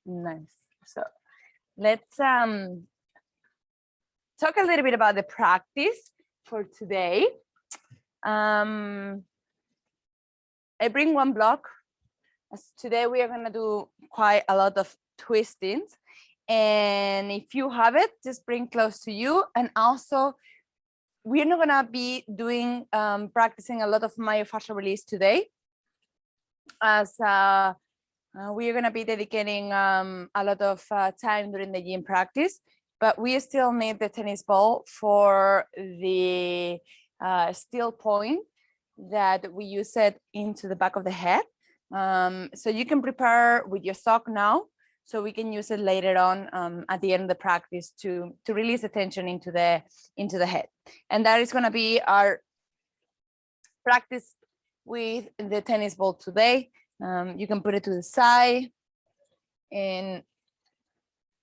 Nice. So let's talk a little bit about the practice for today. I bring one block. As today we are going to do quite a lot of twistings. And if you have it, just bring close to you. And also, we're not going to be doing practicing a lot of myofascial release today, as we are going to be dedicating a lot of time during the gym practice, but we still need the tennis ball for the steel point that we use it into the back of the head. So you can prepare with your sock now, so we can use it later on at the end of the practice to release the tension into the head. And that is going to be our practice with the tennis ball today. You can put it to the side. And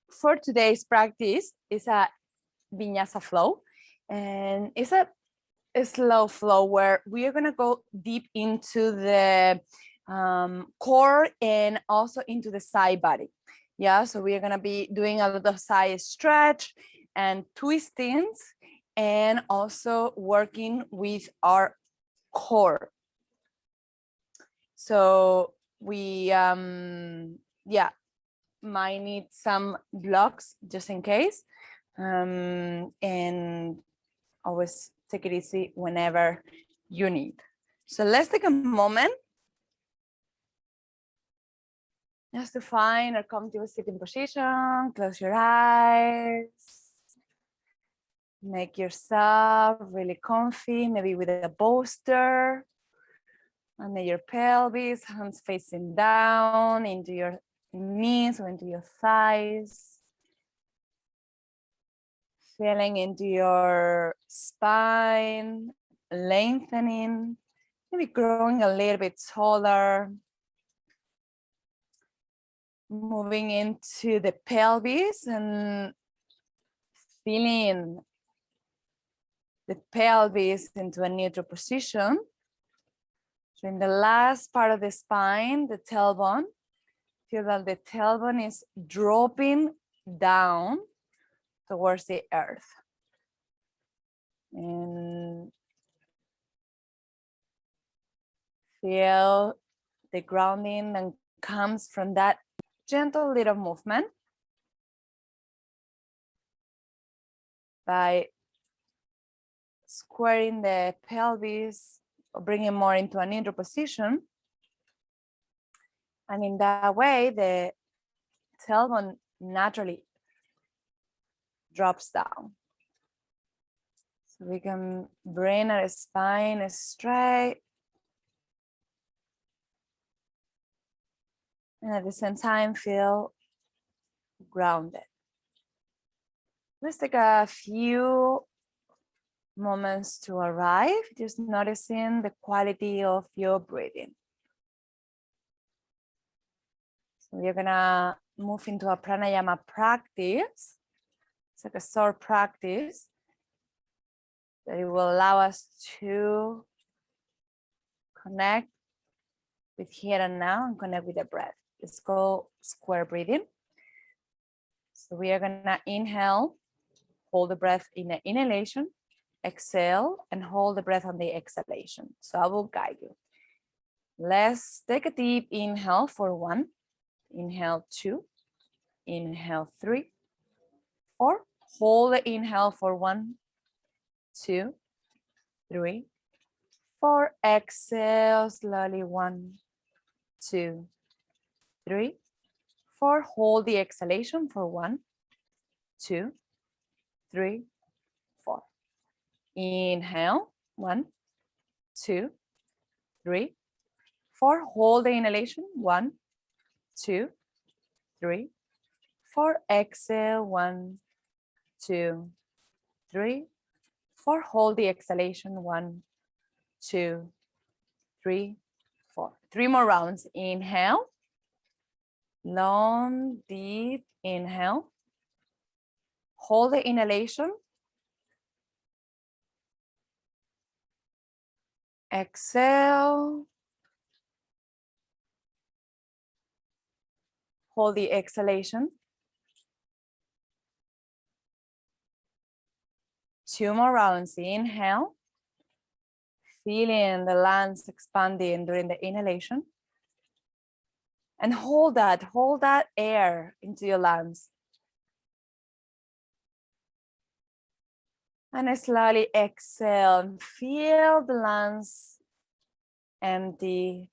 for today's practice is a Vinyasa Flow. And it's a slow flow where we are going to go deep into the core and also into the side body. Yeah, so we are going to be doing a lot of side stretch and twistings, and also working with our core. So we might need some blocks just in case, and always take it easy whenever you need. So let's take a moment just to find a comfortable sitting position. Close your eyes. Make yourself really comfy, maybe with a bolster. Under your pelvis, hands facing down into your knees or into your thighs. Feeling into your spine, lengthening, maybe growing a little bit taller. Moving into the pelvis and feeling the pelvis into a neutral position. So in the last part of the spine, the tailbone, feel that the tailbone is dropping down towards the earth. And feel the grounding that comes from that gentle little movement by squaring the pelvis or bringing more into a neutral position. And in that way, the tailbone naturally drops down. So we can bring our spine straight. And at the same time, feel grounded. Let's take a few moments to arrive, just noticing the quality of your breathing. So we're gonna move into a pranayama practice. It's like a short practice that it will allow us to connect with here and now and connect with the breath. Let's go square breathing. So we are gonna inhale, hold the breath in the inhalation, exhale, and hold the breath on the exhalation. So I will guide you. Let's take a deep inhale for 1, inhale 2, inhale 3, 4. Hold the inhale for 1, 2, 3, 4. Exhale slowly, 1, 2, 3, 4. Hold the exhalation for 1, 2, 3, 4. Inhale, 1, 2, 3, 4. Hold the inhalation, 1, 2, 3, 4. Exhale, 1, 2, 3, 4. Hold the exhalation, 1, 2, 3, 4. 3 more rounds. Inhale, long, deep inhale. Hold the inhalation. Exhale. Hold the exhalation. 2 more rounds. Inhale. Feeling the lungs expanding during the inhalation. And hold that air into your lungs. And slowly exhale and feel the lungs empty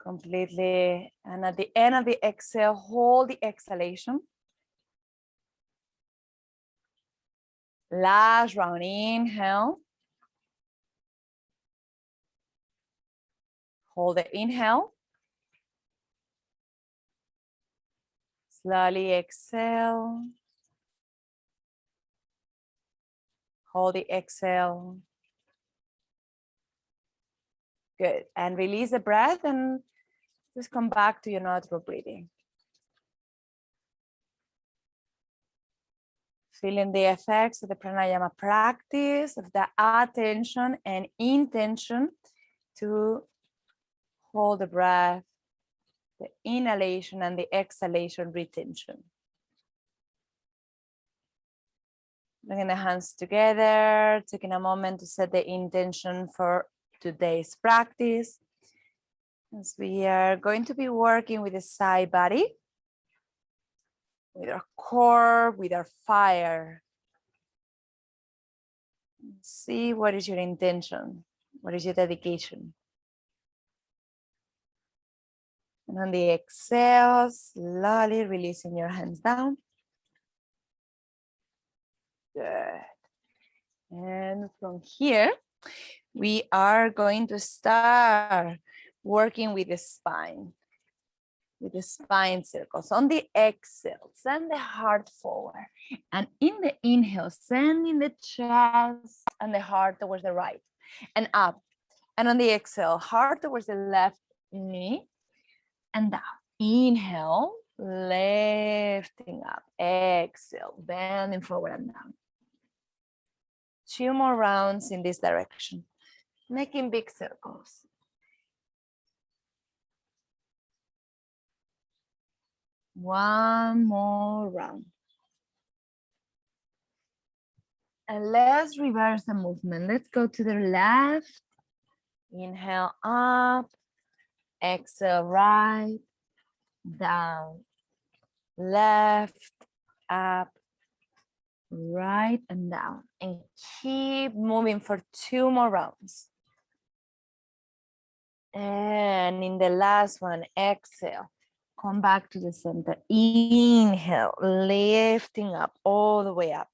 completely. And at the end of the exhale, hold the exhalation. Last round, inhale. Hold the inhale. Slowly exhale. Hold the exhale. Good. And release the breath and just come back to your natural breathing. Feeling the effects of the pranayama practice, of the attention and intention to hold the breath, the inhalation and the exhalation retention. Bringing the hands together, taking a moment to set the intention for today's practice. As we are going to be working with the side body, with our core, with our fire. See what is your intention, what is your dedication. And on the exhale, slowly releasing your hands down. Good. And from here, we are going to start working with the spine circles. On the exhale, send the heart forward. And in the inhale, sending the chest and the heart towards the right and up. And on the exhale, heart towards the left knee and down. Inhale, lifting up. Exhale, bending forward and down. 2 more rounds in this direction, making big circles. One more round. And let's reverse the movement. Let's go to the left. Inhale up. Exhale right. Down. Left. Up. Right and down. And keep moving for 2 more rounds. And in the last one, exhale. Come back to the center. Inhale, lifting up all the way up.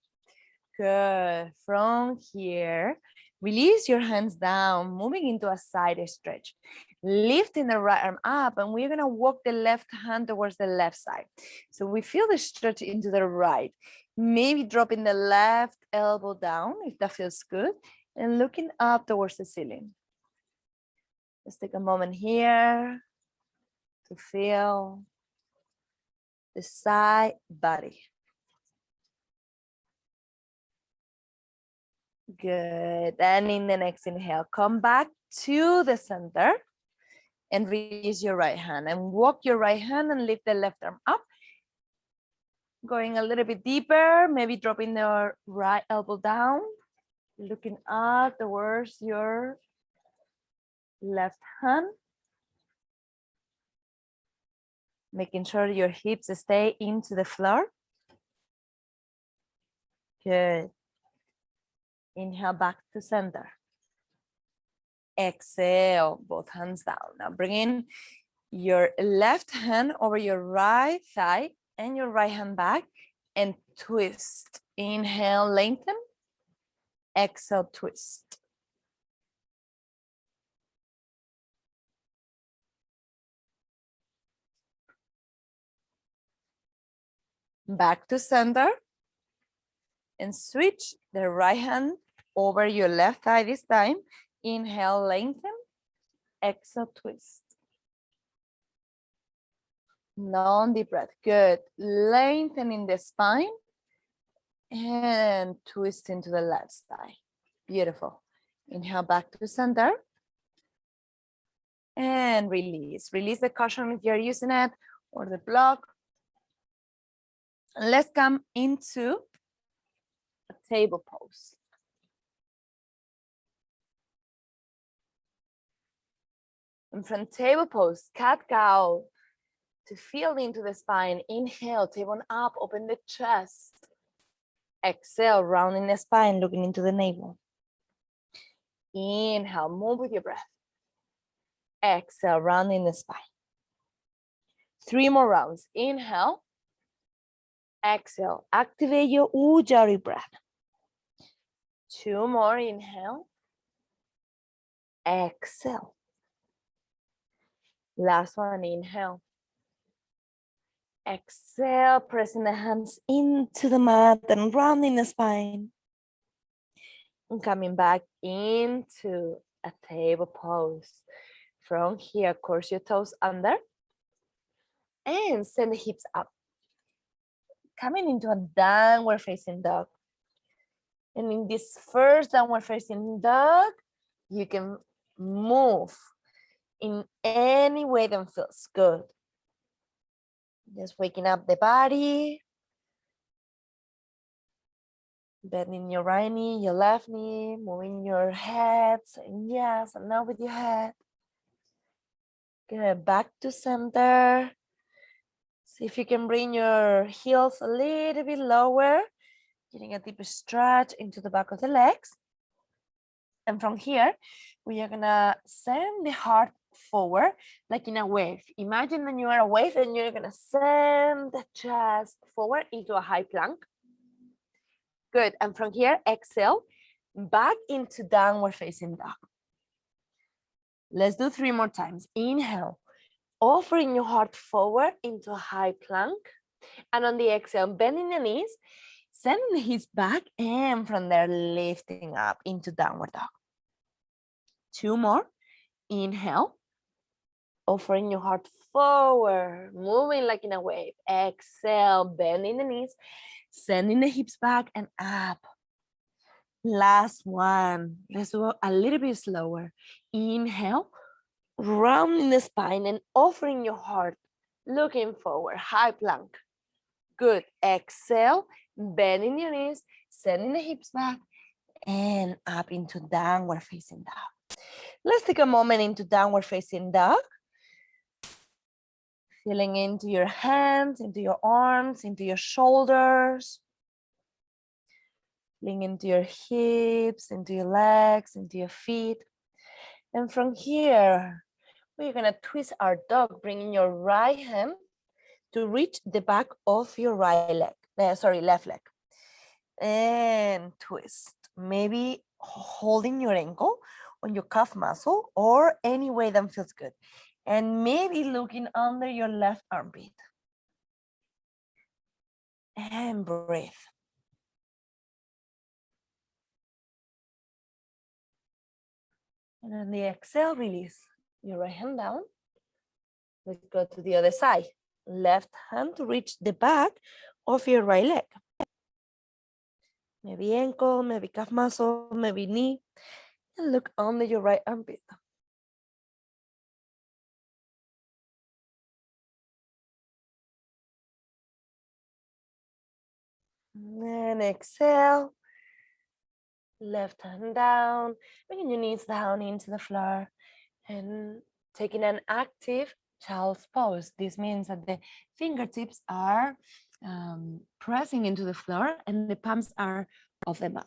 Good. From here, release your hands down, moving into a side stretch. Lifting the right arm up, and we're going to walk the left hand towards the left side. So we feel the stretch into the right. Maybe dropping the left elbow down, if that feels good, and looking up towards the ceiling. Let's take a moment here to feel the side body. Good. And in the next inhale, come back to the center and release your right hand and walk your right hand and lift the left arm up. Going a little bit deeper, maybe dropping the right elbow down, looking up towards your left hand. Making sure your hips stay into the floor. Good. Inhale back to center. Exhale, both hands down. Now bring in your left hand over your right thigh and your right hand back and twist. Inhale, lengthen. Exhale, twist. Back to center. And switch the right hand over your left thigh this time. Inhale, lengthen. Exhale, twist. Long deep breath. Good. Lengthening the spine and twist into the left thigh. Beautiful. Inhale back to center. And release. Release the cushion if you're using it, or the block. And let's come into a table pose. And from table pose, cat-cow, to feel into the spine. Inhale, tailbone up, open the chest. Exhale, rounding the spine, looking into the navel. Inhale, move with your breath. Exhale, rounding the spine. 3 more rounds. Inhale. Exhale, activate your Ujjayi breath. 2 more, inhale. Exhale. Last one, inhale. Exhale, pressing the hands into the mat and rounding the spine. And coming back into a table pose. From here, curse your toes under. And send the hips up. Coming into a downward facing dog. And in this first downward facing dog, you can move in any way that feels good. Just waking up the body. Bending your right knee, your left knee, moving your head, saying yes and no with your head. Good, back to center. See if you can bring your heels a little bit lower, getting a deeper stretch into the back of the legs. And from here, we are gonna send the heart forward like in a wave. Imagine that you are a wave and you're gonna send the chest forward into a high plank. Good, and from here, exhale, back into downward facing dog. Let's do 3 more times. Inhale, offering your heart forward into a high plank. And on the exhale, bending the knees, sending the hips back, and from there, lifting up into downward dog. 2 more. Inhale, offering your heart forward, moving like in a wave. Exhale, bending the knees, sending the hips back and up. Last one. Let's go a little bit slower. Inhale, rounding the spine and offering your heart, looking forward, high plank. Good. Exhale, bending your knees, sending the hips back and up into downward facing dog. Let's take a moment into downward facing dog. Feeling into your hands, into your arms, into your shoulders. Feeling into your hips, into your legs, into your feet. And from here, we're gonna twist our dog, bringing your right hand to reach the back of your right leg, left leg. And twist, maybe holding your ankle on your calf muscle or any way that feels good. And maybe looking under your left armpit. And breathe. And on the exhale, release your right hand down. Let's go to the other side. Left hand to reach the back of your right leg. Maybe ankle, maybe calf muscle, maybe knee. And look under your right armpit. And exhale. Left hand down, bringing your knees down into the floor and taking an active child's pose. This means that the fingertips are pressing into the floor and the palms are off the mat.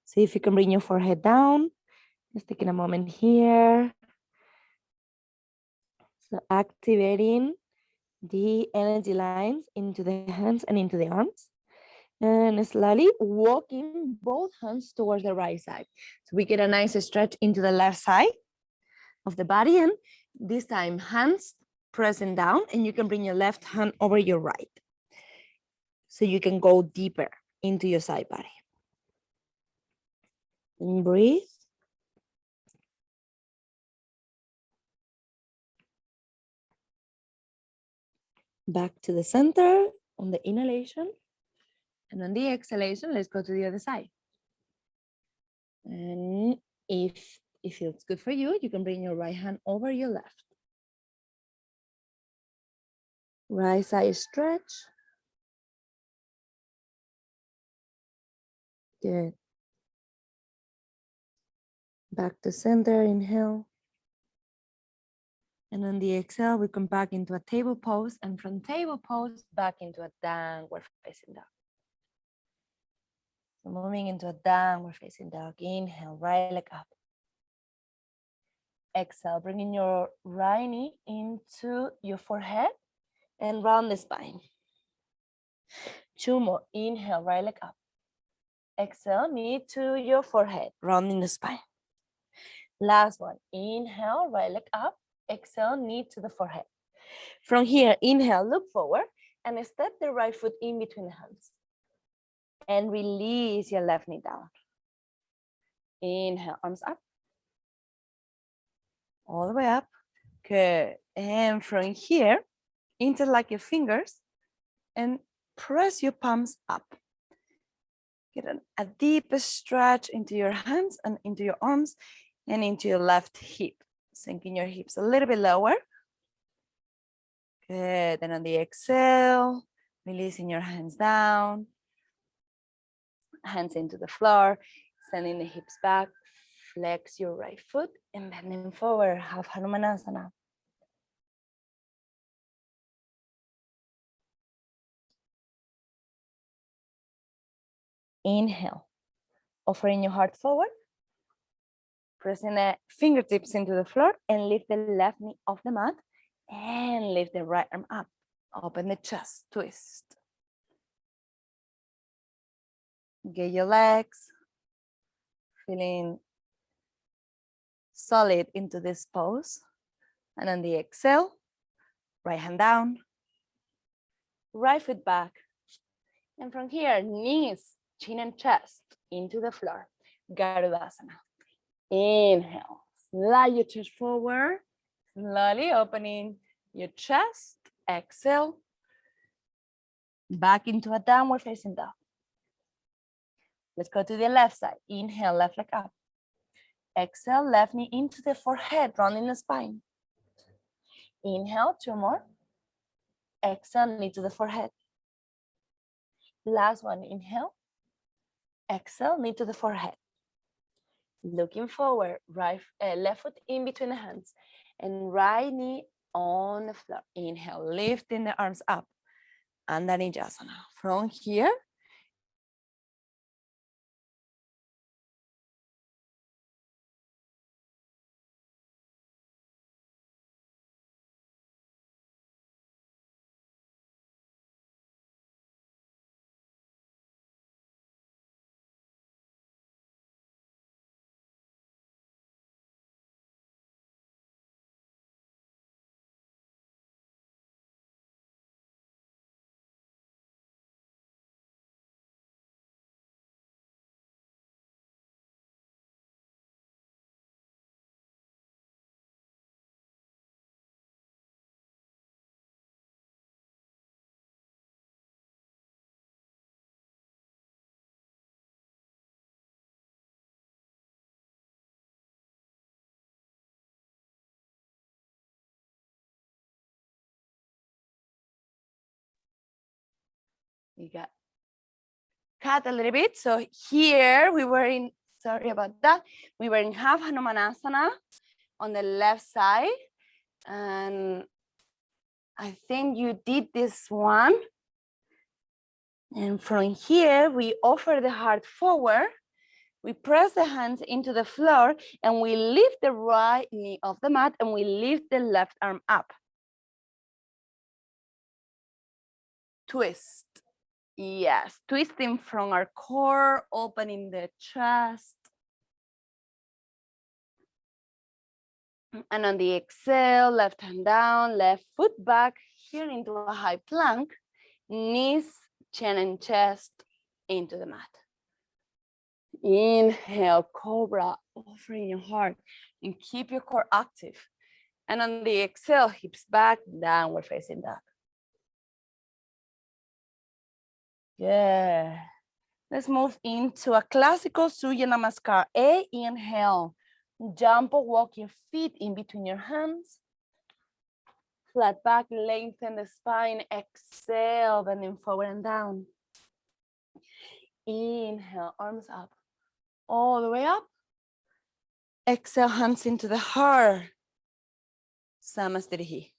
See if you can bring your forehead down. Just taking a moment here. So activating the energy lines into the hands and into the arms. And slowly walking both hands towards the right side. So we get a nice stretch into the left side of the body. And this time, hands pressing down, and you can bring your left hand over your right. So you can go deeper into your side body. And breathe. Back to the center on the inhalation. And on the exhalation, let's go to the other side. And if it feels good for you, you can bring your right hand over your left. Right side stretch. Good. Back to center, inhale. And on the exhale, we come back into a table pose, and from table pose, back into a downward facing dog. So moving into a downward facing dog. Inhale, right leg up. Exhale, bringing your right knee into your forehead and round the spine. 2 more. Inhale, right leg up. Exhale, knee to your forehead, rounding the spine. Last one. Inhale, right leg up. Exhale, knee to the forehead. From here, inhale, look forward and step the right foot in between the hands. And release your left knee down. Inhale, arms up. All the way up. Good. And from here, interlock your fingers and press your palms up. Get a deep stretch into your hands and into your arms and into your left hip. Sinking your hips a little bit lower. Good. And on the exhale, releasing your hands down. Hands into the floor, sending the hips back. Flex your right foot and bending forward, half Hanumanasana. Inhale, offering your heart forward, pressing the fingertips into the floor and lift the left knee off the mat and lift the right arm up. Open the chest, twist. Get your legs, feeling solid into this pose. And on the exhale, right hand down, right foot back. And from here, knees, chin and chest into the floor. Garudasana. Inhale, slide your chest forward, slowly opening your chest. Exhale, back into a downward facing dog. Let's go to the left side. Inhale, left leg up. Exhale, left knee into the forehead, rounding the spine. Inhale, 2 more. Exhale, knee to the forehead. Last one, inhale. Exhale, knee to the forehead. Looking forward, left foot in between the hands and right knee on the floor. Inhale, lifting the arms up. And then Anjaneyasana. From here, we got cut a little bit. So here we were in, sorry about that. We were in half Hanumanasana on the left side. And I think you did this one. And from here, we offer the heart forward. We press the hands into the floor and we lift the right knee off the mat and we lift the left arm up. Twist. Yes, twisting from our core, opening the chest. And on the exhale, left hand down, left foot back, here into a high plank, knees, chin and chest into the mat. Inhale, cobra, offering your heart and keep your core active. And on the exhale, hips back, downward facing dog. Good. Let's move into a classical Surya Namaskar. Inhale, jump or walk your feet in between your hands. Flat back, lengthen the spine. Exhale, bending forward and down. Inhale, arms up, all the way up. Exhale, hands into the heart. Samastirihi.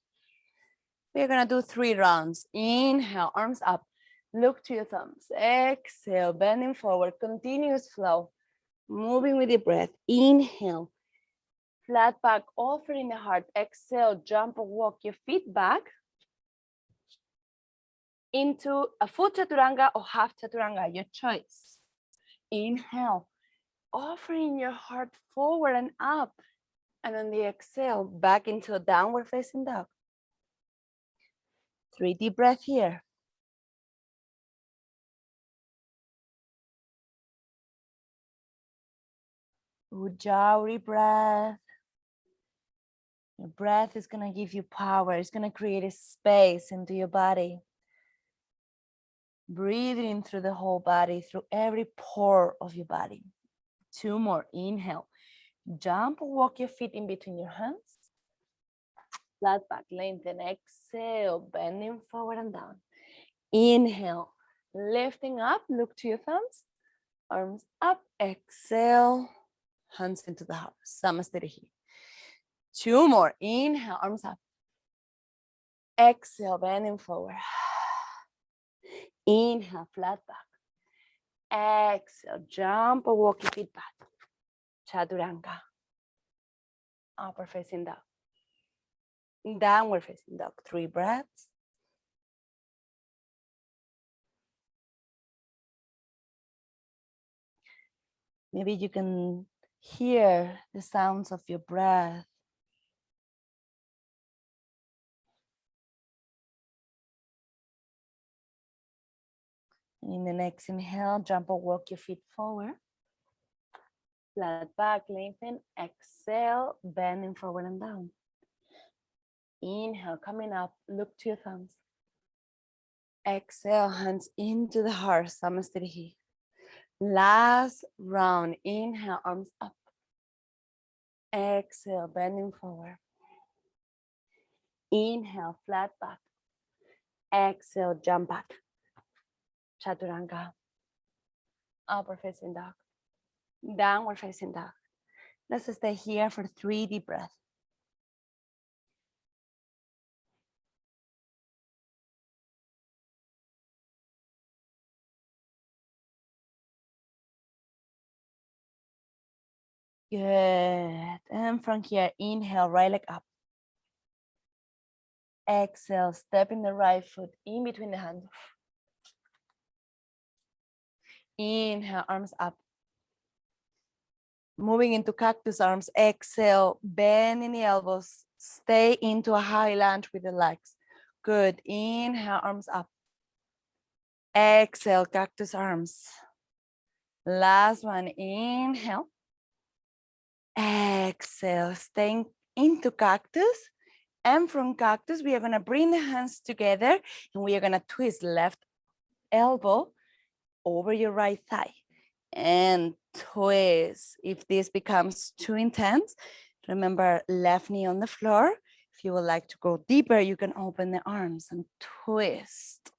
We're gonna do 3 rounds. Inhale, arms up. Look to your thumbs. Exhale, bending forward. Continuous flow. Moving with your breath. Inhale. Flat back, offering the heart. Exhale, jump or walk your feet back into a full chaturanga or half chaturanga, your choice. Inhale, offering your heart forward and up. And on the exhale, back into a downward facing dog. 3 deep breaths here. Ujjayi breath. Your breath is going to give you power. It's going to create a space into your body. Breathing through the whole body, through every pore of your body. 2 more. Inhale. Jump or walk your feet in between your hands. Flat back, lengthen. Exhale, bending forward and down. Inhale, lifting up. Look to your thumbs. Arms up. Exhale, hands into the heart. Samastirihi. 2 more. Inhale, arms up. Exhale, bending forward. Inhale, flat back. Exhale, jump or walk your feet back. Chaturanga. Upper facing dog. Downward facing dog. 3 breaths. Maybe you can hear the sounds of your breath. In the next inhale, jump or walk your feet forward. Flat back, lengthen. Exhale, bending forward and down. Inhale, coming up. Look to your thumbs. Exhale, hands into the heart. Samastirihi. Last round. Inhale, arms up. Exhale, bending forward. Inhale, flat back. Exhale, jump back. Chaturanga. Upper facing dog. Downward facing dog. Let's stay here for 3 deep breaths. Good. And from here, inhale, right leg up. Exhale, stepping the right foot in between the hands. Inhale, arms up. Moving into cactus arms. Exhale, bending the elbows. Stay into a high lunge with the legs. Good. Inhale, arms up. Exhale, cactus arms. Last one. Inhale. Exhale, staying into cactus. And from cactus, we are going to bring the hands together and we are going to twist left elbow over your right thigh and twist. If this becomes too intense, remember left knee on the floor. If you would like to go deeper, you can open the arms and twist.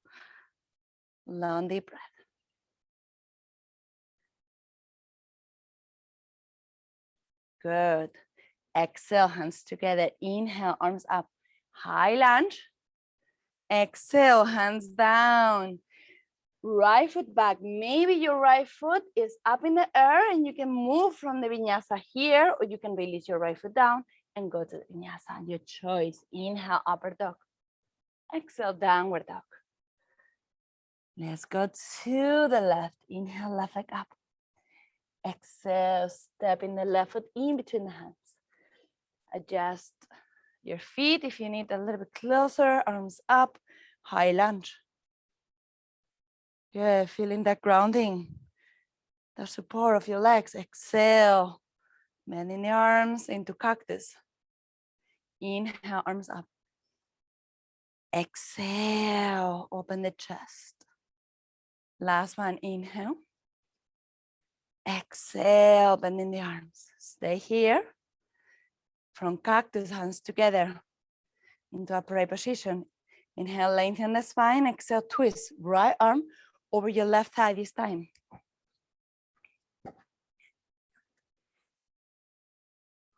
Long deep breath. Good. Exhale, hands together. Inhale, arms up. High lunge. Exhale, hands down. Right foot back. Maybe your right foot is up in the air and you can move from the vinyasa here, or you can release your right foot down and go to the vinyasa. Your choice. Inhale, upper dog. Exhale, downward dog. Let's go to the left. Inhale, left leg up. Exhale, step in the left foot in between the hands. Adjust your feet if you need a little bit closer. Arms up, high lunge. Good, feeling that grounding, the support of your legs. Exhale, bending the arms into cactus. Inhale, arms up. Exhale, open the chest. Last one, inhale. Exhale, bending the arms. Stay here. From cactus, hands together. into upright position. Inhale, lengthen the spine. Exhale, twist. Right arm over your left thigh this time.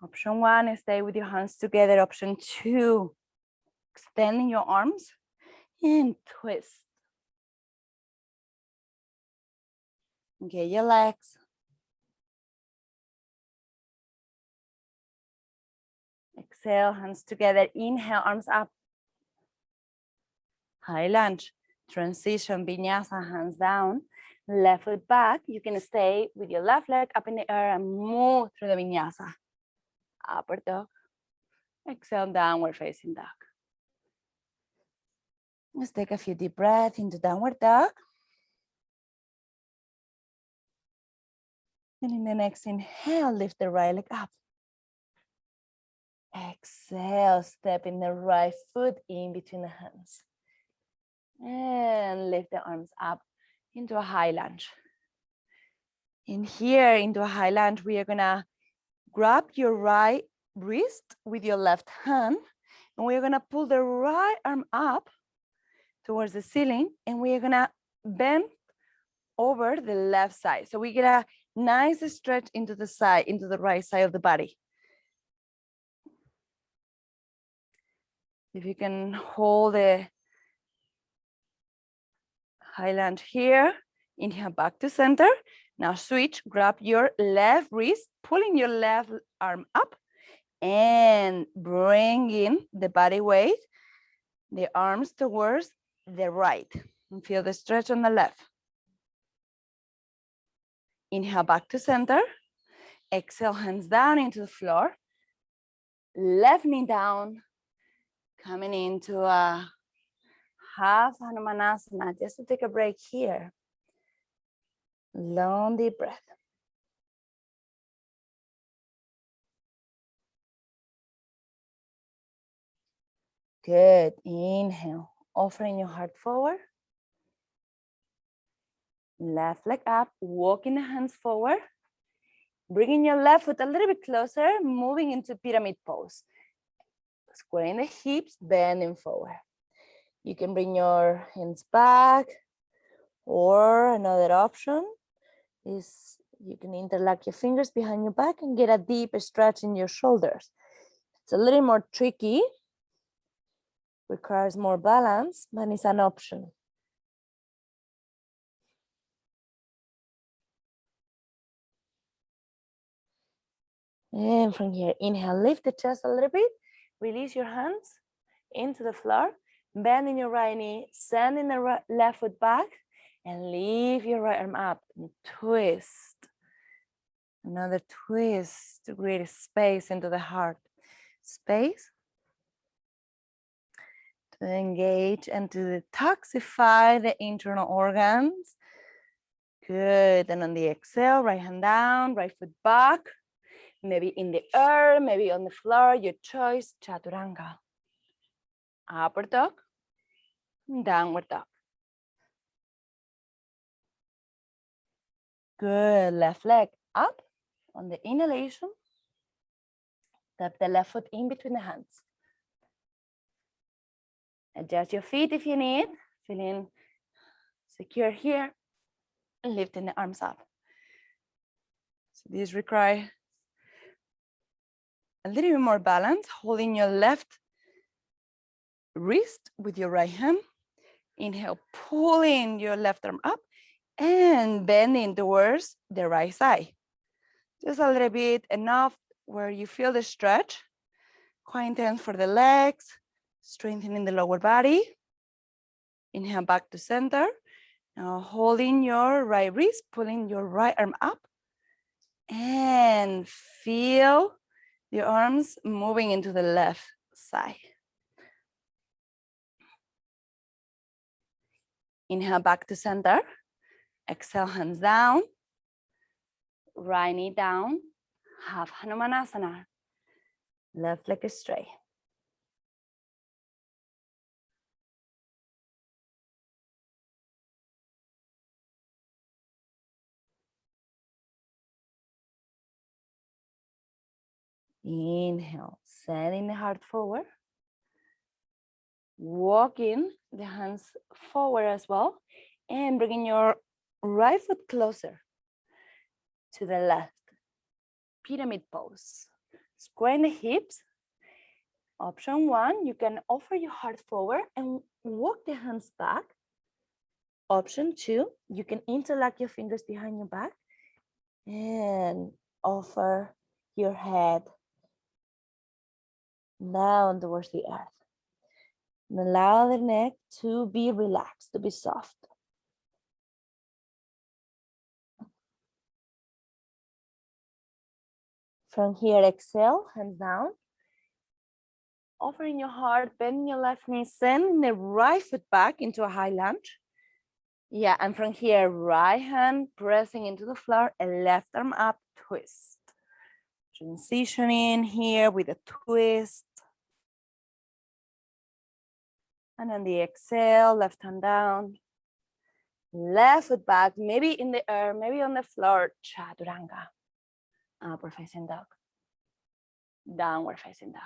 Option 1, stay with your hands together. Option 2, extending your arms and twist. Get your legs. Exhale, hands together. Inhale, arms up. High lunge. Transition, vinyasa, hands down. Left foot back. You can stay with your left leg up in the air and move through the vinyasa. Upward dog. Exhale, downward facing dog. Let's take a few deep breaths into downward dog. And in the next inhale, lift the right leg up. Exhale, step in the right foot in between the hands. And lift the arms up into a high lunge. In here, into a high lunge, we are gonna grab your right wrist with your left hand, and we're gonna pull the right arm up towards the ceiling, and we are gonna bend over the left side. So we get a nice stretch into the side, into the right side of the body. If you can hold the high lunge here, inhale back to center. Now switch, grab your left wrist, pulling your left arm up and bring in the body weight, the arms towards the right. And feel the stretch on the left. Inhale back to center. Exhale, hands down into the floor. Left knee down, coming into a half Hanumanasana, just to take a break here. Long deep breath. Good. Inhale, offering your heart forward. Left leg up, walking the hands forward. Bringing your left foot a little bit closer, moving into pyramid pose. Squaring the hips, bending forward. You can bring your hands back, or another option is you can interlock your fingers behind your back and get a deep stretch in your shoulders. It's a little more tricky, requires more balance, but it's an option. And from here, inhale, lift the chest a little bit, release your hands into the floor, bending your right knee, sending the left foot back, and leave your right arm up and twist. Another twist to create space into the heart. Space to engage and to detoxify the internal organs. Good. And on the exhale, right hand down, right foot back. Maybe in the air, maybe on the floor, your choice. Chaturanga. Upward dog, downward dog. Good. Left leg up on the inhalation. Step the left foot in between the hands. Adjust your feet if you need. Feeling secure here. And lifting the arms up. So this requires a little bit more balance, holding your left wrist with your right hand. Inhale, pulling your left arm up and bending towards the right side. Just a little bit, enough where you feel the stretch. Quite intense for the legs, strengthening the lower body. Inhale back to center. Now holding your right wrist, pulling your right arm up and feel your arms moving into the left side. Inhale back to center. Exhale, hands down. Right knee down. Half Hanumanasana. Left leg is straight. Inhale, sending the heart forward. Walking the hands forward as well, and bringing your right foot closer to the left. Pyramid pose. Squaring the hips. Option 1, you can offer your heart forward and walk the hands back. Option 2, you can interlock your fingers behind your back and offer your head down towards the earth. And allow the neck to be relaxed, to be soft. From here, exhale, hands down. Offering your heart, bending your left knee, sending the right foot back into a high lunge. Yeah, and from here, right hand pressing into the floor and left arm up, twist. Transitioning here with a twist. And on the exhale, left hand down. Left foot back, maybe in the air, maybe on the floor, chaturanga. Upward facing dog. Downward facing dog.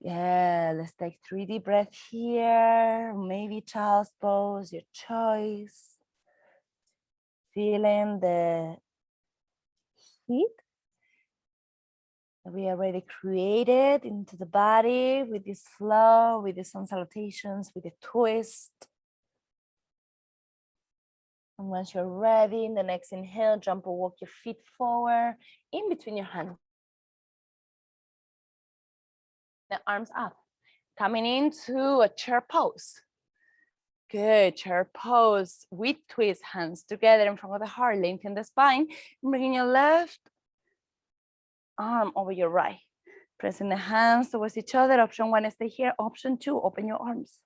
Yeah, let's take 3 deep breaths here. Maybe child's pose, your choice. Feeling the heat that we already created into the body with this flow, with the sun salutations, with the twist. And once you're ready, in the next inhale, jump or walk your feet forward in between your hands. The arms up, coming into a chair pose. Good, chair pose with twist, hands together in front of the heart, lengthen the spine, bringing your left arm over your right. Pressing the hands towards each other. Option 1, stay here. Option 2, open your arms.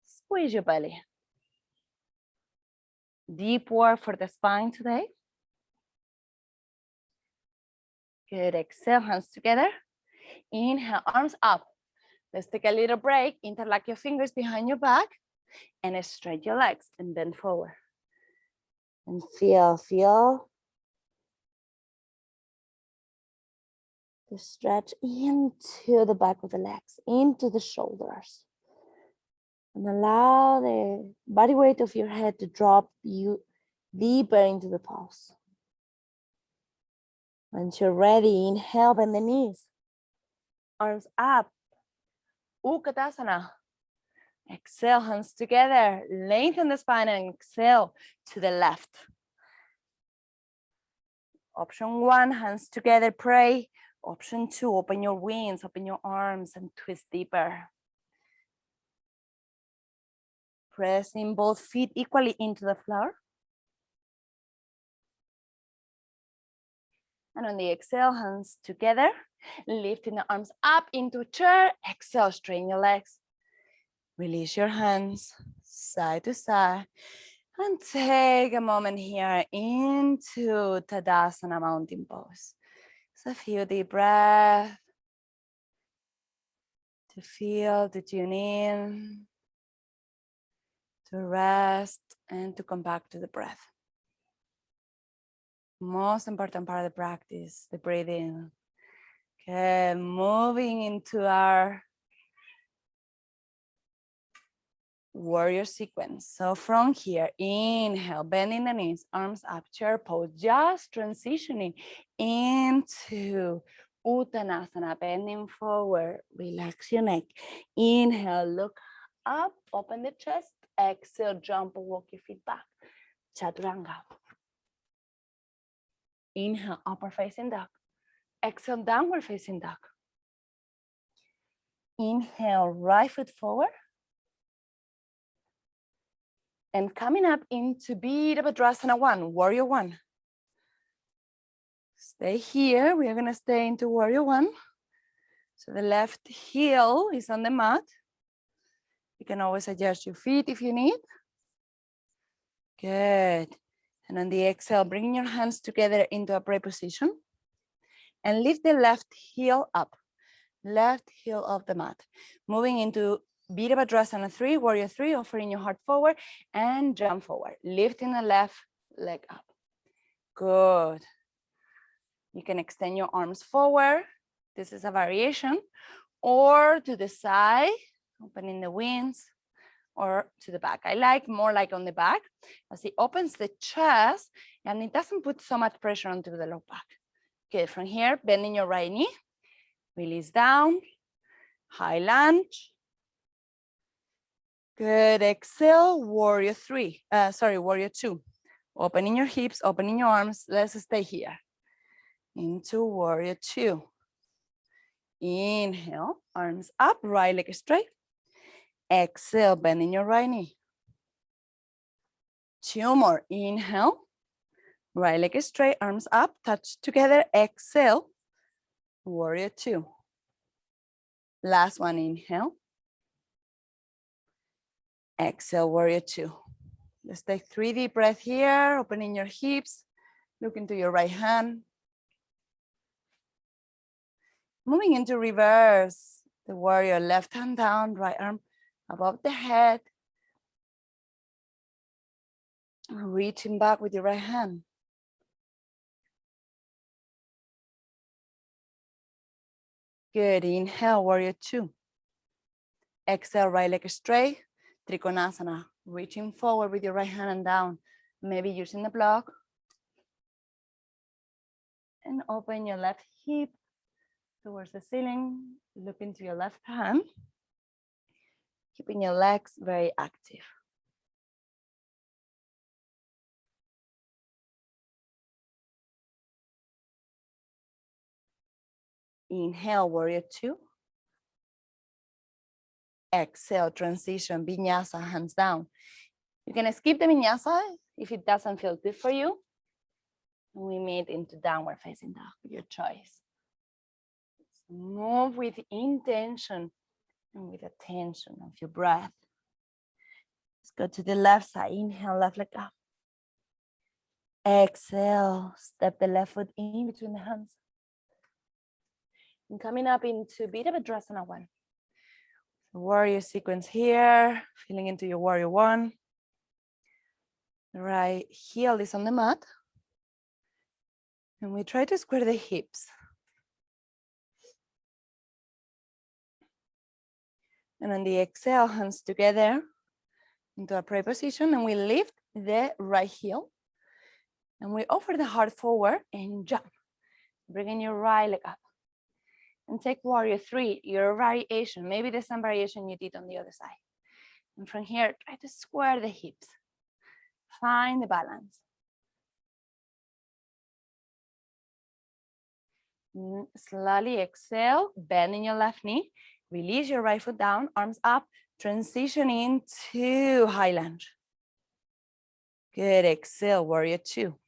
Squeeze your belly. Deep work for the spine today. Good, exhale, hands together. Inhale, arms up. Let's take a little break. Interlock your fingers behind your back and stretch your legs and bend forward. And feel the stretch into the back of the legs, into the shoulders. And allow the body weight of your head to drop you deeper into the pose. Once you're ready, inhale, bend the knees. Arms up. Utkatasana. Exhale, hands together. Lengthen the spine and exhale to the left. Option 1, hands together, pray. Option 2, open your wings, open your arms and twist deeper. Pressing both feet equally into the floor. And on the exhale, hands together, lifting the arms up into a chair. Exhale, straighten your legs. Release your hands side to side. And take a moment here into Tadasana mountain pose. So a few deep breaths to feel, to tune in, to rest, and to come back to the breath. Most important part of the practice, the breathing. Okay, moving into our warrior sequence. So from here, inhale, bending the knees, arms up, chair pose, just transitioning into Uttanasana, bending forward, relax your neck. Inhale, look up, open the chest. Exhale, jump or walk your feet back. Chaturanga. Inhale, upward facing dog. Exhale, downward facing dog. Inhale, right foot forward. And coming up into Virabhadrasana 1, warrior 1. Stay here. We are going to stay into warrior 1. So the left heel is on the mat. You can always adjust your feet if you need. Good. And on the exhale, bring your hands together into upright position. And lift the left heel up. Left heel off the mat. Moving into Virabhadrasana 3, warrior 3, offering your heart forward and jump forward. Lifting the left leg up. Good. You can extend your arms forward. This is a variation. or to the side, opening the wings, or to the back. I like more like on the back, as it opens the chest and it doesn't put so much pressure onto the low back. Good, from here, bending your right knee, release down, high lunge. Good, exhale, warrior warrior two. Opening your hips, opening your arms. Let's stay here. Into warrior two. Inhale, arms up, right leg straight. Exhale, bending your right knee. Two more, inhale. Right leg straight, arms up, touch together, exhale, warrior two. Last one, inhale. Exhale, warrior two. Let's take 3 deep breaths here, opening your hips, look into your right hand. Moving into reverse, the warrior, left hand down, right arm above the head. Reaching back with your right hand. Good, inhale, warrior two. Exhale, right leg straight, Trikonasana. Reaching forward with your right hand and down, maybe using the block. And open your left hip towards the ceiling. Look into your left hand. Keeping your legs very active. Inhale, warrior two. Exhale, transition, vinyasa, hands down. You can skip the vinyasa if it doesn't feel good for you. We meet into downward facing dog, your choice. Move with intention and with attention of your breath. Let's go to the left side. Inhale, left leg up. Exhale, step the left foot in between the hands. And coming up into a bit of a Virabhadrasana one. Warrior sequence here, feeling into your warrior one. The right heel is on the mat. And we try to square the hips. And on the exhale, hands together into a prayer position, and we lift the right heel. And we offer the heart forward and jump. Bringing your right leg up. And take warrior three, your variation, maybe the same variation you did on the other side. And from here, try to square the hips. Find the balance. Slowly exhale, bending your left knee. Release your right foot down, arms up, transition into high lunge. Good, exhale, warrior two.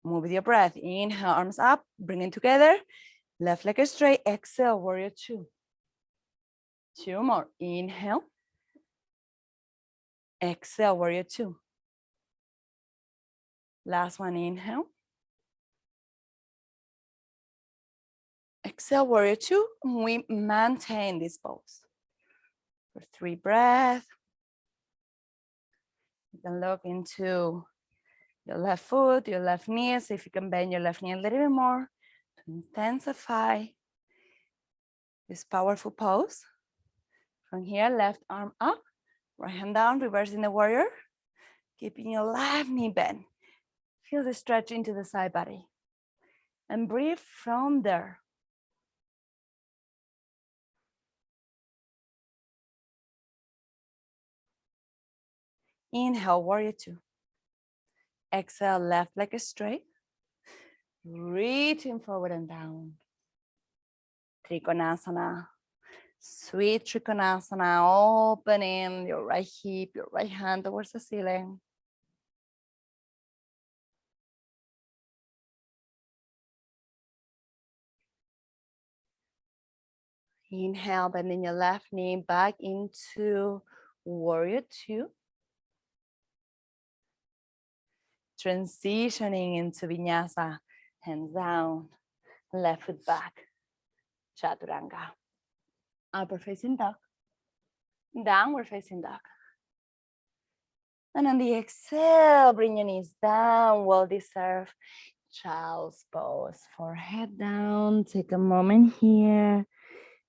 Move with your breath. Inhale, arms up, bring it together. Left leg straight, exhale, warrior two. Two more, inhale. Exhale, warrior two. Last one, inhale. Exhale, warrior two. We maintain this pose for 3 breaths. You can look into your left foot, your left knee. See if you can bend your left knee a little bit more to intensify this powerful pose. From here, left arm up, right hand down, reversing the warrior. Keeping your left knee bent. Feel the stretch into the side body. And breathe from there. Inhale, warrior two. Exhale, left leg straight. Reaching forward and down. Trikonasana. Sweet Trikonasana. Opening your right hip, your right hand towards the ceiling. Inhale, bending your left knee back into warrior two. Transitioning into Vinyasa, hands down, left foot back, Chaturanga. Upper facing dog, downward facing dog. And on the exhale, bring your knees down, well-deserved child's pose. Forehead down, take a moment here.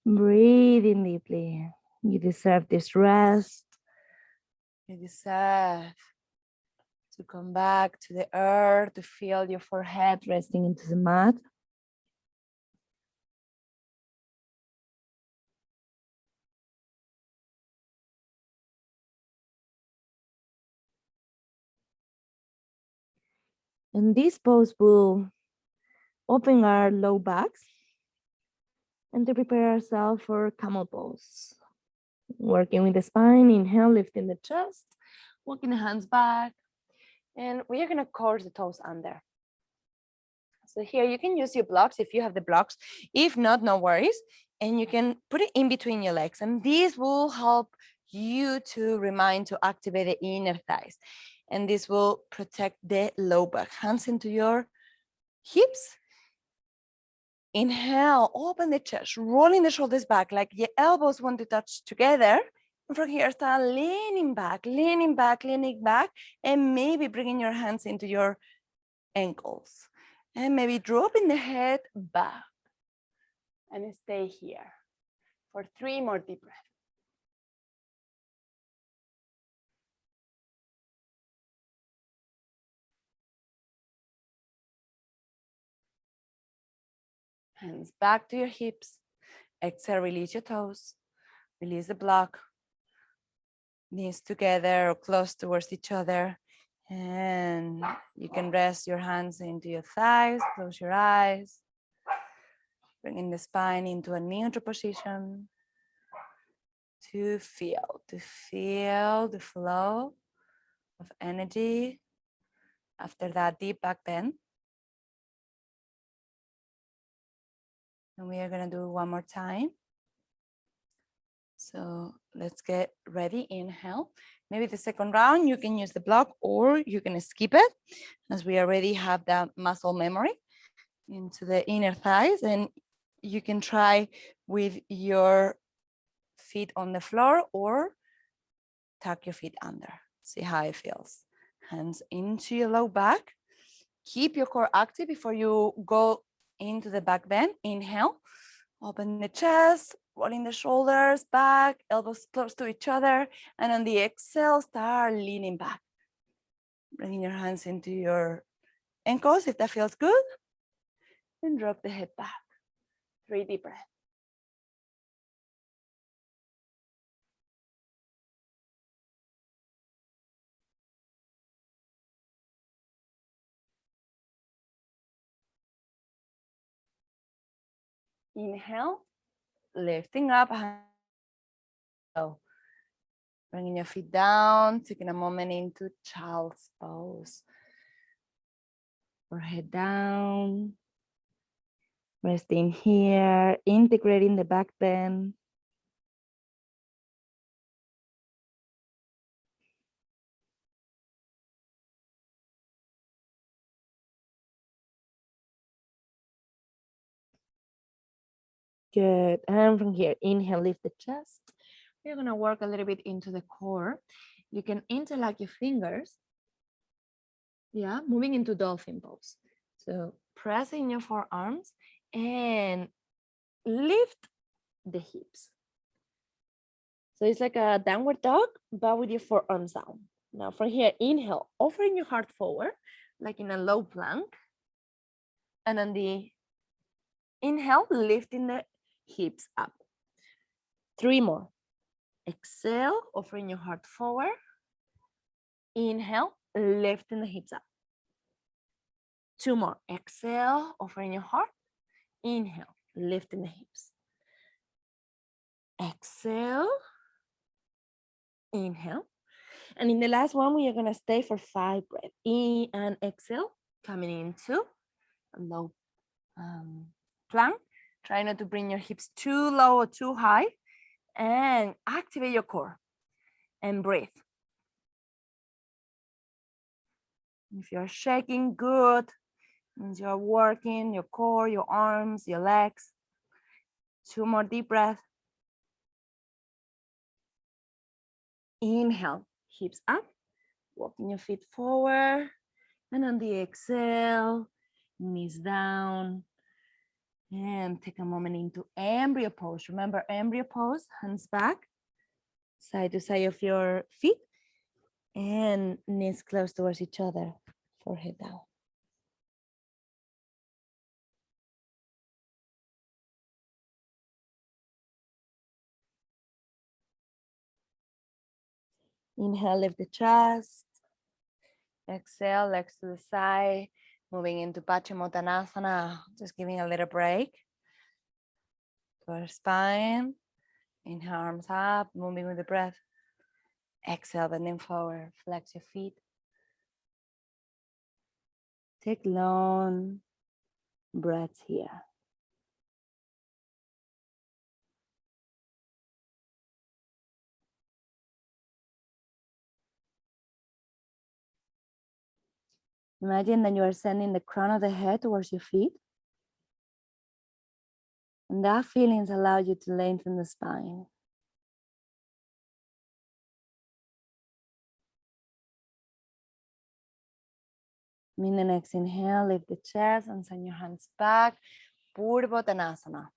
Breathing deeply. You deserve this rest. You deserve to come back to the earth, to feel your forehead resting into the mat. And this pose will open our low backs and to prepare ourselves for camel pose. Working with the spine, inhale, lifting the chest, walking the hands back, and we are gonna curl the toes under. So here you can use your blocks if you have the blocks. If not, no worries. And you can put it in between your legs. And this will help you to remind to activate the inner thighs. And this will protect the low back. Hands into your hips. Inhale, open the chest, rolling the shoulders back like your elbows want to touch together. And from here, start leaning back, leaning back, leaning back, and maybe bringing your hands into your ankles. And maybe dropping the head back. And stay here for 3 more deep breaths. Hands back to your hips. Exhale, release your toes. Release the block. Knees together or close towards each other. And you can rest your hands into your thighs. Close your eyes. Bringing the spine into a neutral position. To feel the flow of energy after that deep back bend. And we are going to do one more time. So let's get ready. Inhale. Maybe the second round, you can use the block or you can skip it as we already have that muscle memory into the inner thighs. And you can try with your feet on the floor or tuck your feet under. See how it feels. Hands into your low back. Keep your core active before you go into the back bend. Inhale, open the chest, rolling the shoulders back, elbows close to each other. And on the exhale, start leaning back. Bringing your hands into your ankles if that feels good. And drop the head back. 3 deep breaths. Inhale, lifting up. Bringing your feet down, taking a moment into child's pose. Forehead down. Resting here, integrating the back bend. Good. And from here, inhale, lift the chest. We're going to work a little bit into the core. You can interlock your fingers. Yeah, moving into dolphin pose. So pressing your forearms and lift the hips. So it's like a downward dog, but with your forearms down. Now from here, inhale, offering your heart forward, like in a low plank. And on the inhale, lifting the hips up. 3 more. Exhale, offering your heart forward. Inhale, lifting the hips up. 2 more. Exhale, offering your heart. Inhale, lifting the hips. Exhale. Inhale. And in the last one, we are going to stay for 5 breaths. In and exhale, coming into a low plank. Try not to bring your hips too low or too high. And activate your core. And breathe. If you're shaking, good. Means you're working your core, your arms, your legs. 2 more deep breaths. Inhale, hips up, walking your feet forward. And on the exhale, knees down. And take a moment into embryo pose. Remember embryo pose, hands back, side to side of your feet, and knees close towards each other, forehead down. Inhale, lift the chest. Exhale, legs to the side, moving into Paschimottanasana, just giving a little break to our spine. Inhale, arms up, moving with the breath. Exhale, bending forward, flex your feet. Take long breaths here. Imagine that you are sending the crown of the head towards your feet. And that feelings allow you to lengthen the spine. In the next inhale, lift the chest and send your hands back. Purvottanasana.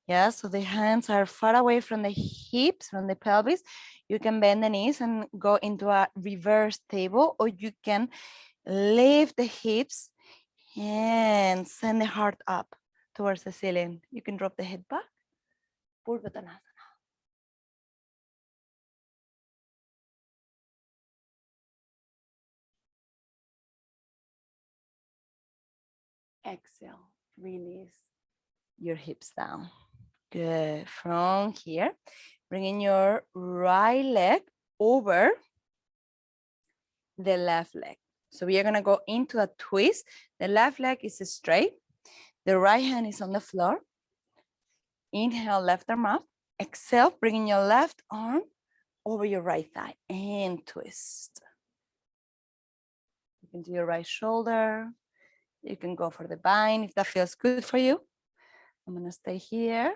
Yeah, so the hands are far away from the hips, from the pelvis. You can bend the knees and go into a reverse table, or you can lift the hips and send the heart up towards the ceiling. You can drop the head back. Purvottanasana. Exhale, release your hips down. Good. From here, bringing your right leg over the left leg. So we are going to go into a twist. The left leg is straight. The right hand is on the floor. Inhale, left arm up. Exhale, bringing your left arm over your right thigh and twist. You can do your right shoulder. You can go for the bind if that feels good for you. I'm going to stay here.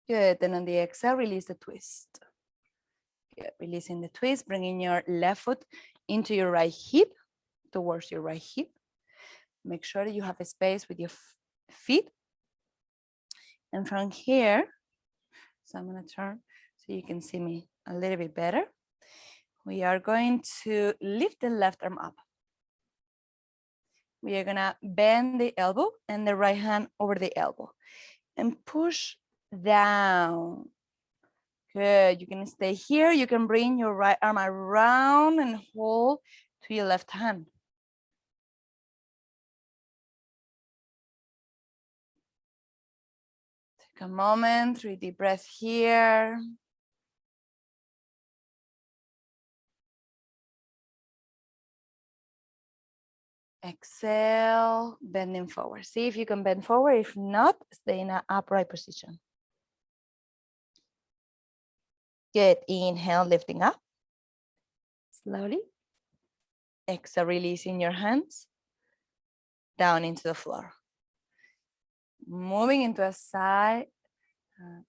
Good. Then on the exhale, release the twist. Good. Releasing the twist, bringing your left foot into your right hip, towards your right hip. Make sure that you have a space with your feet. And from here, so I'm going to turn so you can see me a little bit better. We are going to lift the left arm up. We are going to bend the elbow and the right hand over the elbow and push down. Good. You can stay here. You can bring your right arm around and hold to your left hand. Take a moment, 3 deep breaths here. Exhale, bending forward. See if you can bend forward. If not, stay in an upright position. Good. Inhale, lifting up. Slowly. Exhale, releasing your hands down into the floor. Moving into a side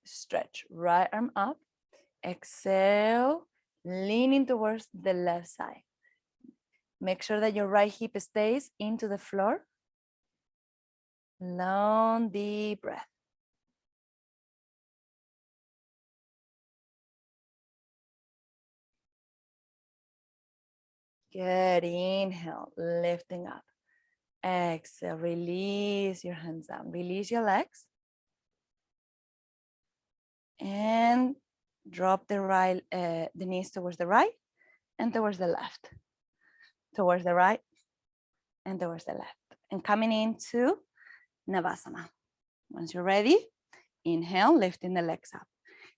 stretch. Right arm up. Exhale, leaning towards the left side. Make sure that your right hip stays into the floor. Long, deep breath. Good. Inhale, lifting up. Exhale, release your hands down. Release your legs. And drop the knees towards the right and towards the left. Towards the right and towards the left. And coming into Navasana. Once you're ready, inhale, lifting the legs up.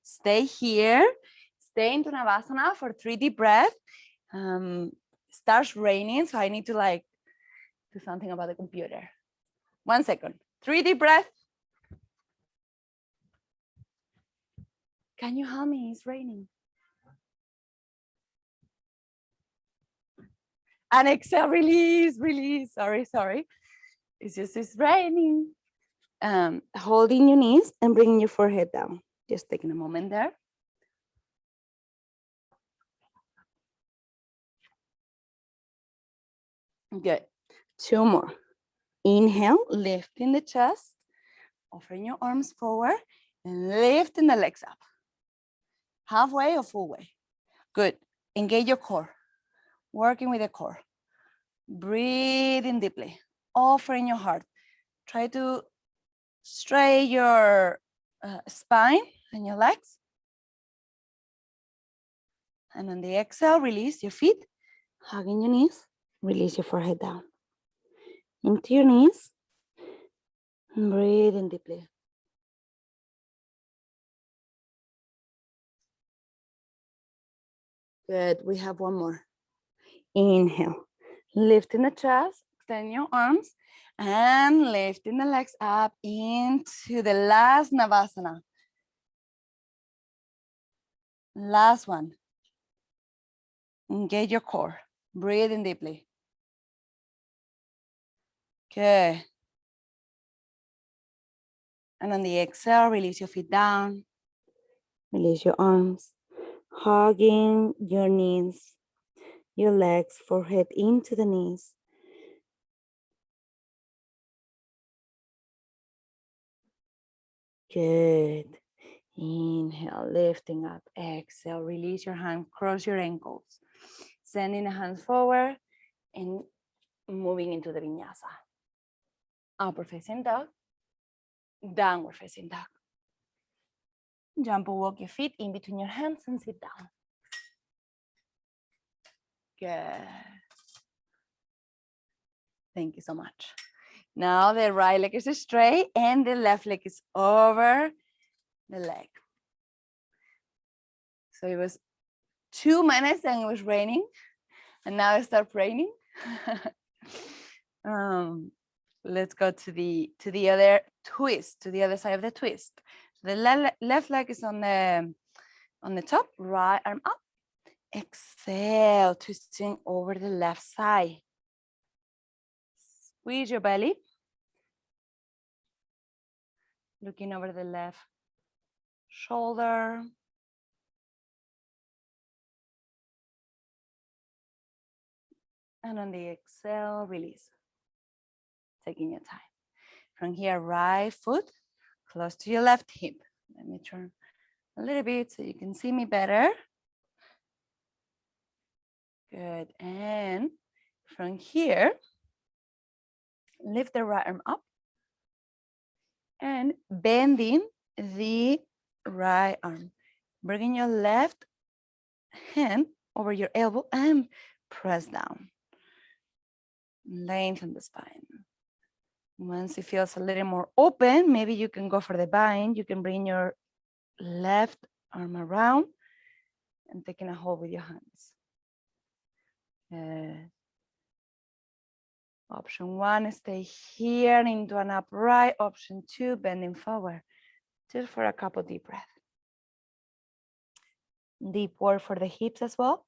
Stay here. Stay into Navasana for 3 deep breaths. Starts raining, so I need to do something about the computer. 1 second. 3 deep breaths. Can you help me? It's raining. And exhale, release, release. Sorry. It's raining. Holding your knees and bringing your forehead down. Just taking a moment there. Good. 2 more. Inhale, lifting the chest, offering your arms forward, and lifting the legs up. Halfway or full way. Good. Engage your core. Working with the core. Breathing deeply. Offering your heart. Try to straighten your spine and your legs. And on the exhale, release your feet. Hugging your knees. Release your forehead down. Into your knees. And breathing deeply. Good. We have one more. Inhale. Lifting the chest. Extend your arms. And lifting the legs up into the last Navasana. Last one. Engage your core. Breathing deeply. Good. And on the exhale, release your feet down. Release your arms. Hugging your knees, your legs, forehead into the knees. Good. Inhale, lifting up. Exhale, release your hand, cross your ankles. Sending the hands forward and moving into the vinyasa. Upward facing dog, downward facing dog. Jump or walk your feet in between your hands and sit down. Good. Thank you so much. Now the right leg is straight and the left leg is over the leg. So it was 2 minutes and it was raining, and now it stopped raining. Let's go to the other twist, to the other side of the twist. The left leg is on the top, right arm up. Exhale, twisting over the left side. Squeeze your belly. Looking over the left shoulder. And on the exhale, release. Taking your time. From here, right foot close to your left hip. Let me turn a little bit so you can see me better. Good. And from here, lift the right arm up and bending the right arm. Bringing your left hand over your elbow and press down. Lengthen the spine. Once it feels a little more open, maybe you can go for the bind. You can bring your left arm around and taking a hold with your hands. Option 1, stay here into an upright. Option 2, bending forward. Just for a couple deep breaths. Deep work for the hips as well.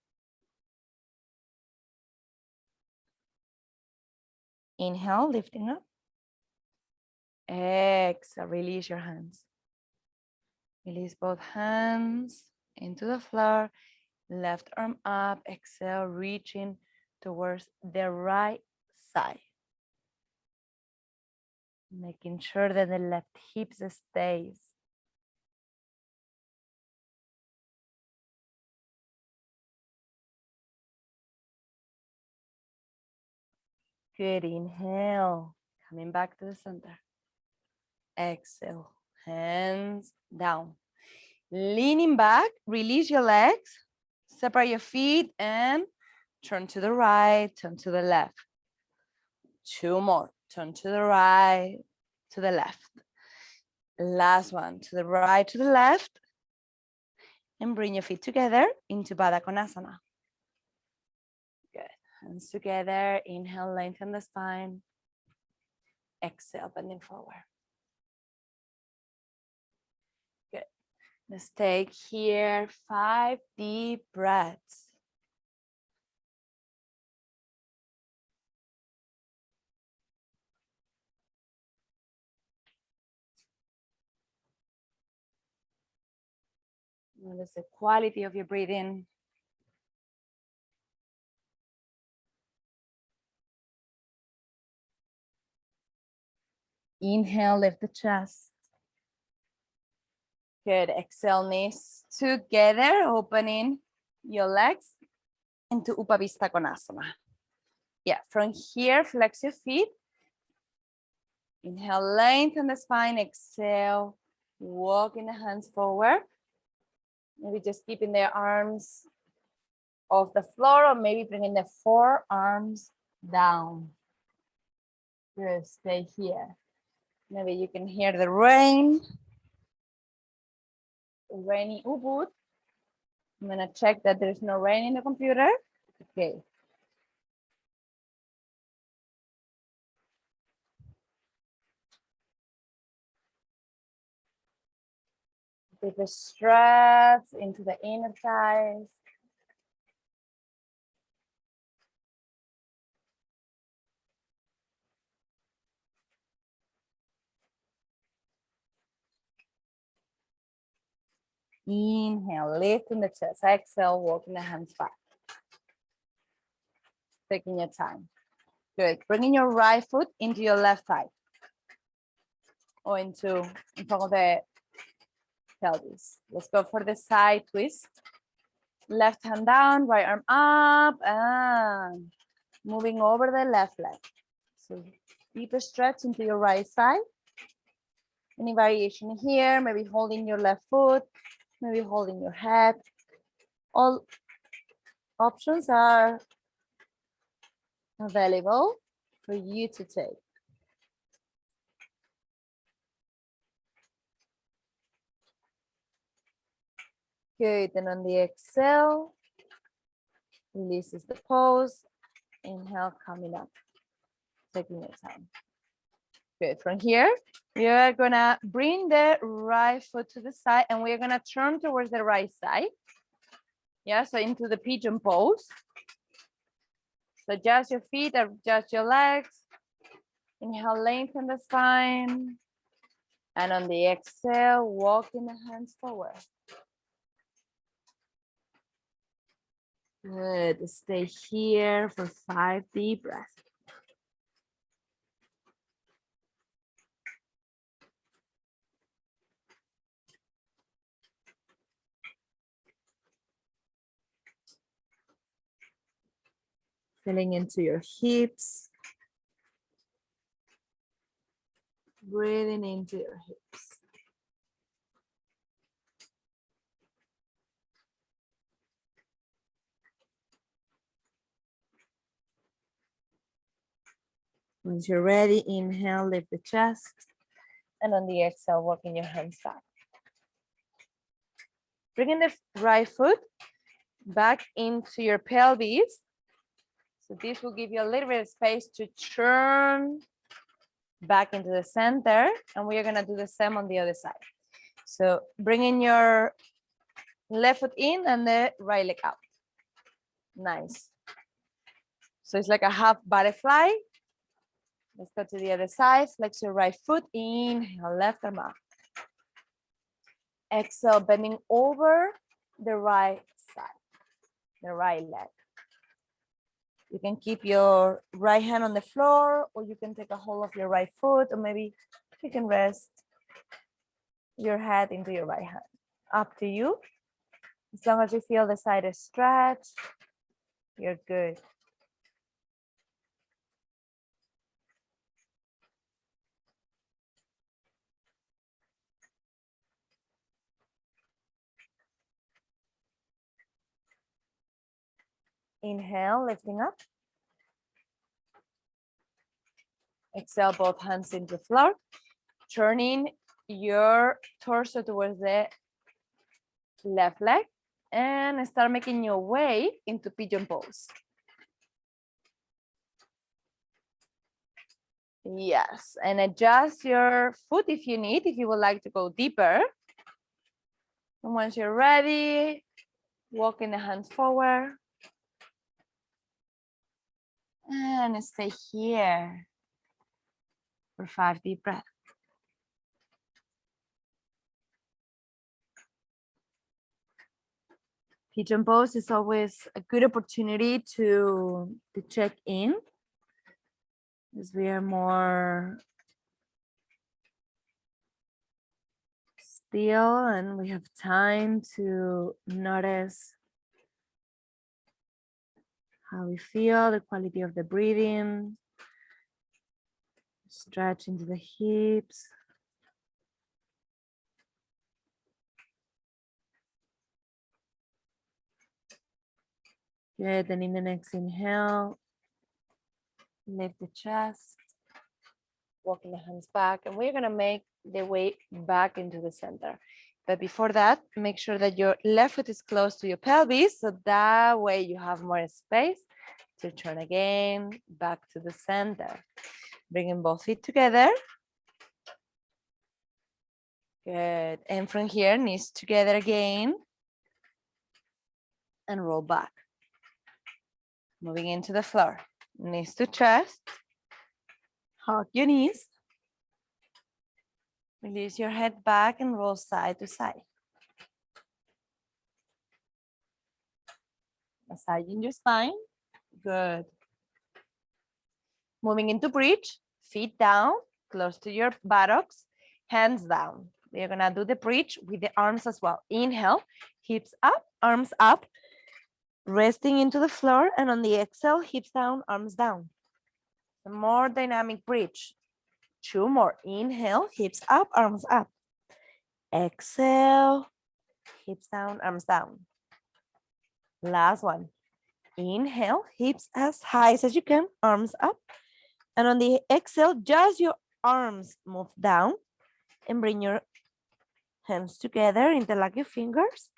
Inhale, lifting up. Exhale, release your hands. Release both hands into the floor. Left arm up. Exhale, reaching towards the right side. Making sure that the left hip stays. Good, inhale. Coming back to the center. Exhale, hands down. Leaning back, release your legs. Separate your feet and turn to the right, turn to the left. 2 more. Turn to the right, to the left. Last one, to the right, to the left. And bring your feet together into Baddha Konasana. Good. Hands together. Inhale, lengthen the spine. Exhale, bending forward. Good. Let's take here 5 deep breaths. Notice the quality of your breathing. Inhale, lift the chest. Good. Exhale, knees together, opening your legs into Upavista Konasana. Yeah, from here, flex your feet. Inhale, lengthen the spine. Exhale, walking the hands forward. Maybe just keeping the arms off the floor, or maybe bringing the forearms down. Good, stay here. Maybe you can hear the rain. Rainy Ubud. I'm gonna check that there's no rain in the computer. Okay. Deep stretch into the inner thighs. Inhale, lifting the chest. Exhale, walking the hands back. Taking your time. Good. Bringing your right foot into your left thigh. Or in front of the pelvis. Let's go for the side twist. Left hand down, right arm up, and moving over the left leg. So deeper stretch into your right side. Any variation here, maybe holding your left foot, maybe holding your head. All options are available for you to take. Good, and on the exhale, releases the pose. Inhale, coming up, taking your time. Good, from here, you're gonna bring the right foot to the side and we're gonna turn towards the right side. Yeah, so into the pigeon pose. So adjust your feet, adjust your legs. Inhale, lengthen the spine. And on the exhale, walking the hands forward. Good, stay here for 5 deep breaths. Feeling into your hips. Breathing into your hips. Once you're ready, inhale, lift the chest. And on the exhale, walking your hands back. Bringing the right foot back into your pelvis. So this will give you a little bit of space to turn back into the center. And we are gonna do the same on the other side. So bringing your left foot in and the right leg out. Nice. So it's like a half butterfly. Let's go to the other side. Flex your right foot. Inhale, left arm up. Exhale, bending over the right side, the right leg. You can keep your right hand on the floor, or you can take a hold of your right foot, or maybe you can rest your head into your right hand. Up to you. As long as you feel the side is stretched, you're good. Inhale, lifting up. Exhale, both hands into the floor. Turning your torso towards the left leg and start making your way into pigeon pose. Yes, and adjust your foot if you need, if you would like to go deeper. And once you're ready, walking the hands forward. And stay here for 5 deep breaths. Pigeon pose is always a good opportunity to check in, as we are more still and we have time to notice how we feel, the quality of the breathing. Stretch into the hips. Good, and in the next inhale, lift the chest, walking the hands back, and we're gonna make the way back into the center. But before that, make sure that your left foot is close to your pelvis, so that way you have more space to turn again back to the center. Bringing both feet together. Good, and from here, knees together again, and roll back. Moving into the floor, knees to chest, hug your knees. Release your head back and roll side to side. Massaging your spine. Good. Moving into bridge, feet down, close to your buttocks, hands down. We're gonna do the bridge with the arms as well. Inhale, hips up, arms up, resting into the floor, and on the exhale, hips down, arms down. A more dynamic bridge. 2 more. Inhale, hips up, arms up. Exhale, hips down, arms down. Last one. Inhale, hips as high as you can, arms up. And on the exhale, just your arms move down and bring your hands together, interlock your fingers.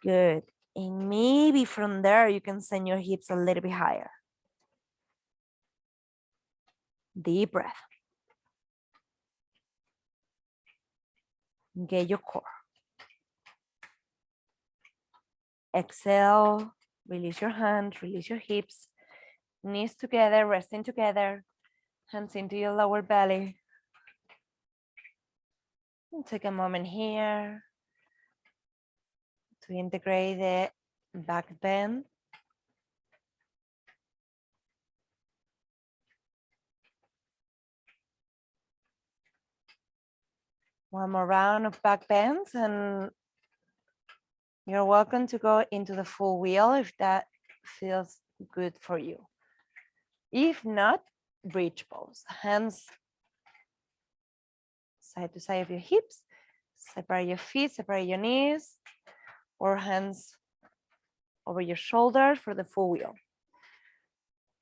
Good. And maybe from there, you can send your hips a little bit higher. Deep breath. Get your core. Exhale, release your hands, release your hips, knees together, resting together, hands into your lower belly. And take a moment here to integrate the back bend. One more round of back bends, and you're welcome to go into the full wheel if that feels good for you. If not, bridge pose. Hands side to side of your hips, separate your feet, separate your knees, or hands over your shoulders for the full wheel.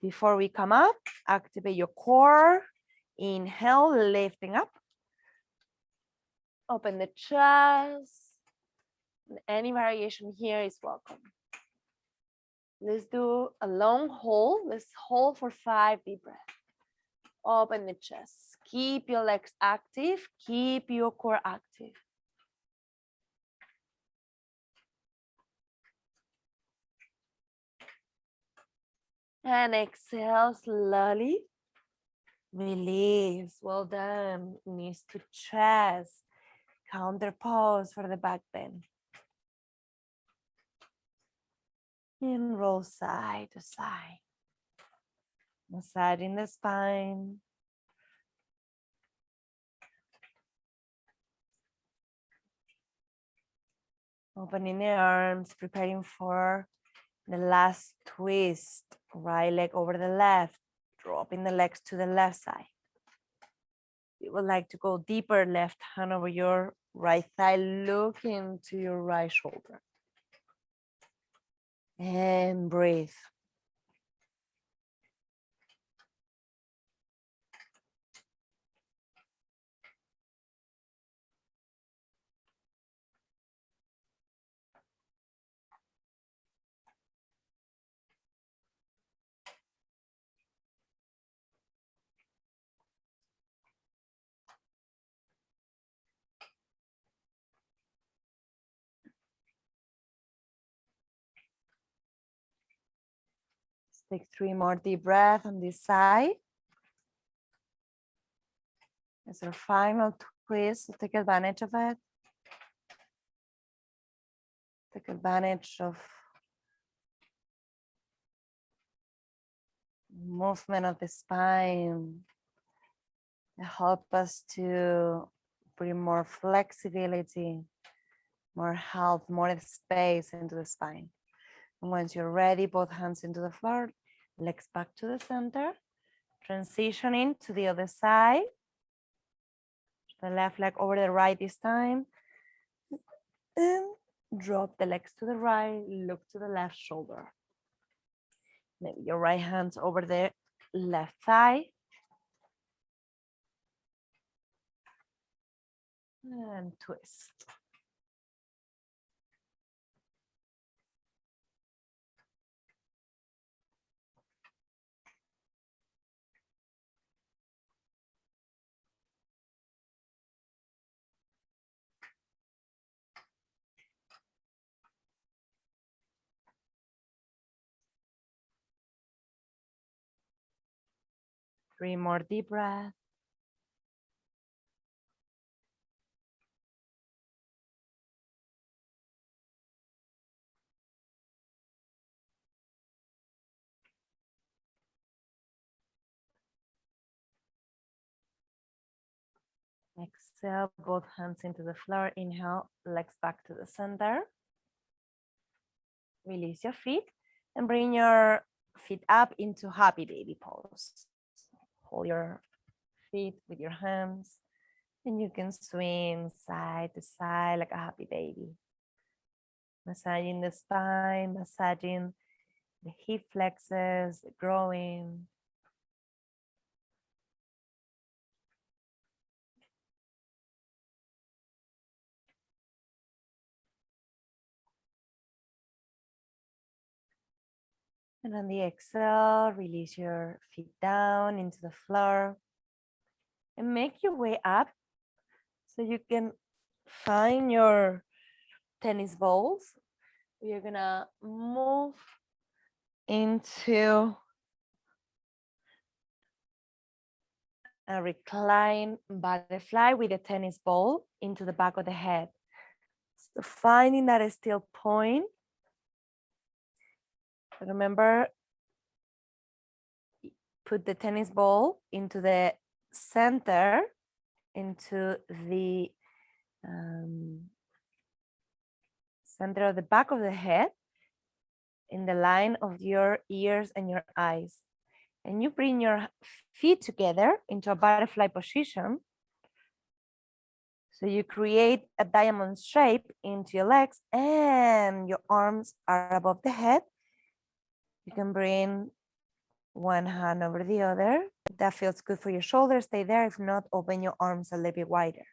Before we come up, activate your core. Inhale, lifting up. Open the chest. Any variation here is welcome. Let's do a long hold. Let's hold for 5 deep breaths. Open the chest. Keep your legs active. Keep your core active. And exhale slowly. Release. Well done. Knees to chest. Counter pose for the back bend. And roll side to side. Massaging the spine. Opening the arms, preparing for the last twist. Right leg over the left, dropping the legs to the left side. You would like to go deeper, left hand over your right thigh, looking to your right shoulder. And breathe. Let's take 3 more deep breaths on this side. It's our final twist, so take advantage of it. Take advantage of movement of the spine. Help us to bring more flexibility, more health, more space into the spine. And once you're ready, both hands into the floor, legs back to the center, transitioning to the other side. The left leg over the right this time. And drop the legs to the right, look to the left shoulder. Maybe your right hand's over the left thigh. And twist. Three more deep breaths. Exhale, both hands into the floor. Inhale, legs back to the center. Release your feet and bring your feet up into happy baby pose. Hold your feet with your hands and you can swing side to side like a happy baby. Massaging the spine, massaging the hip flexors, the groin. And on the exhale, release your feet down into the floor and make your way up so you can find your tennis balls. You're gonna move into a recline butterfly with a tennis ball into the back of the head. So finding that still point. Remember, put the tennis ball into the center, into the center of the back of the head, in the line of your ears and your eyes. And you bring your feet together into a butterfly position. So you create a diamond shape into your legs and your arms are above the head. You can bring one hand over the other. If that feels good for your shoulders, stay there. If not, open your arms a little bit wider.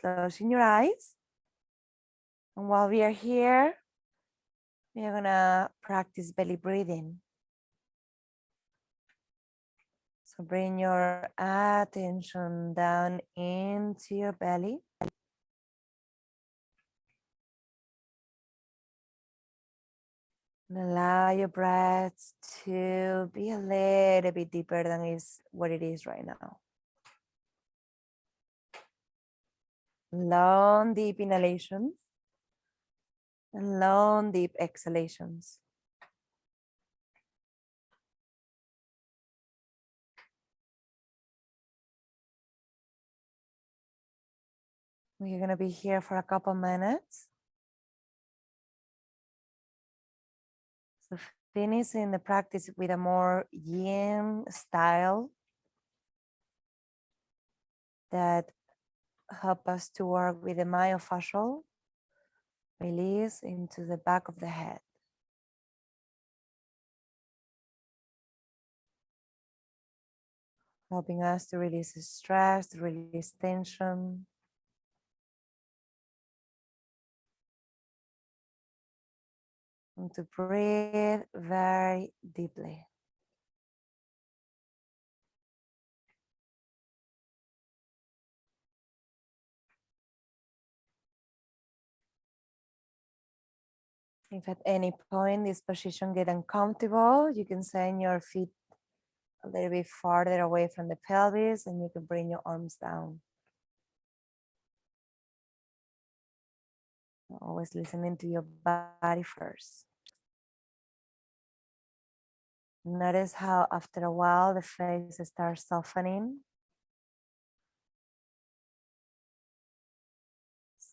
Closing your eyes. And while we are here, we are gonna practice belly breathing. So bring your attention down into your belly. And allow your breath to be a little bit deeper than is what it is right now. Long, deep inhalations and long, deep exhalations. We're going to be here for a couple minutes. So finishing the practice with a more yin style that help us to work with the myofascial release into the back of the head. Helping us to release stress, to release tension. And to breathe very deeply. If at any point this position get uncomfortable, you can send your feet a little bit farther away from the pelvis and you can bring your arms down. Always listening to your body first. Notice how after a while the face starts softening.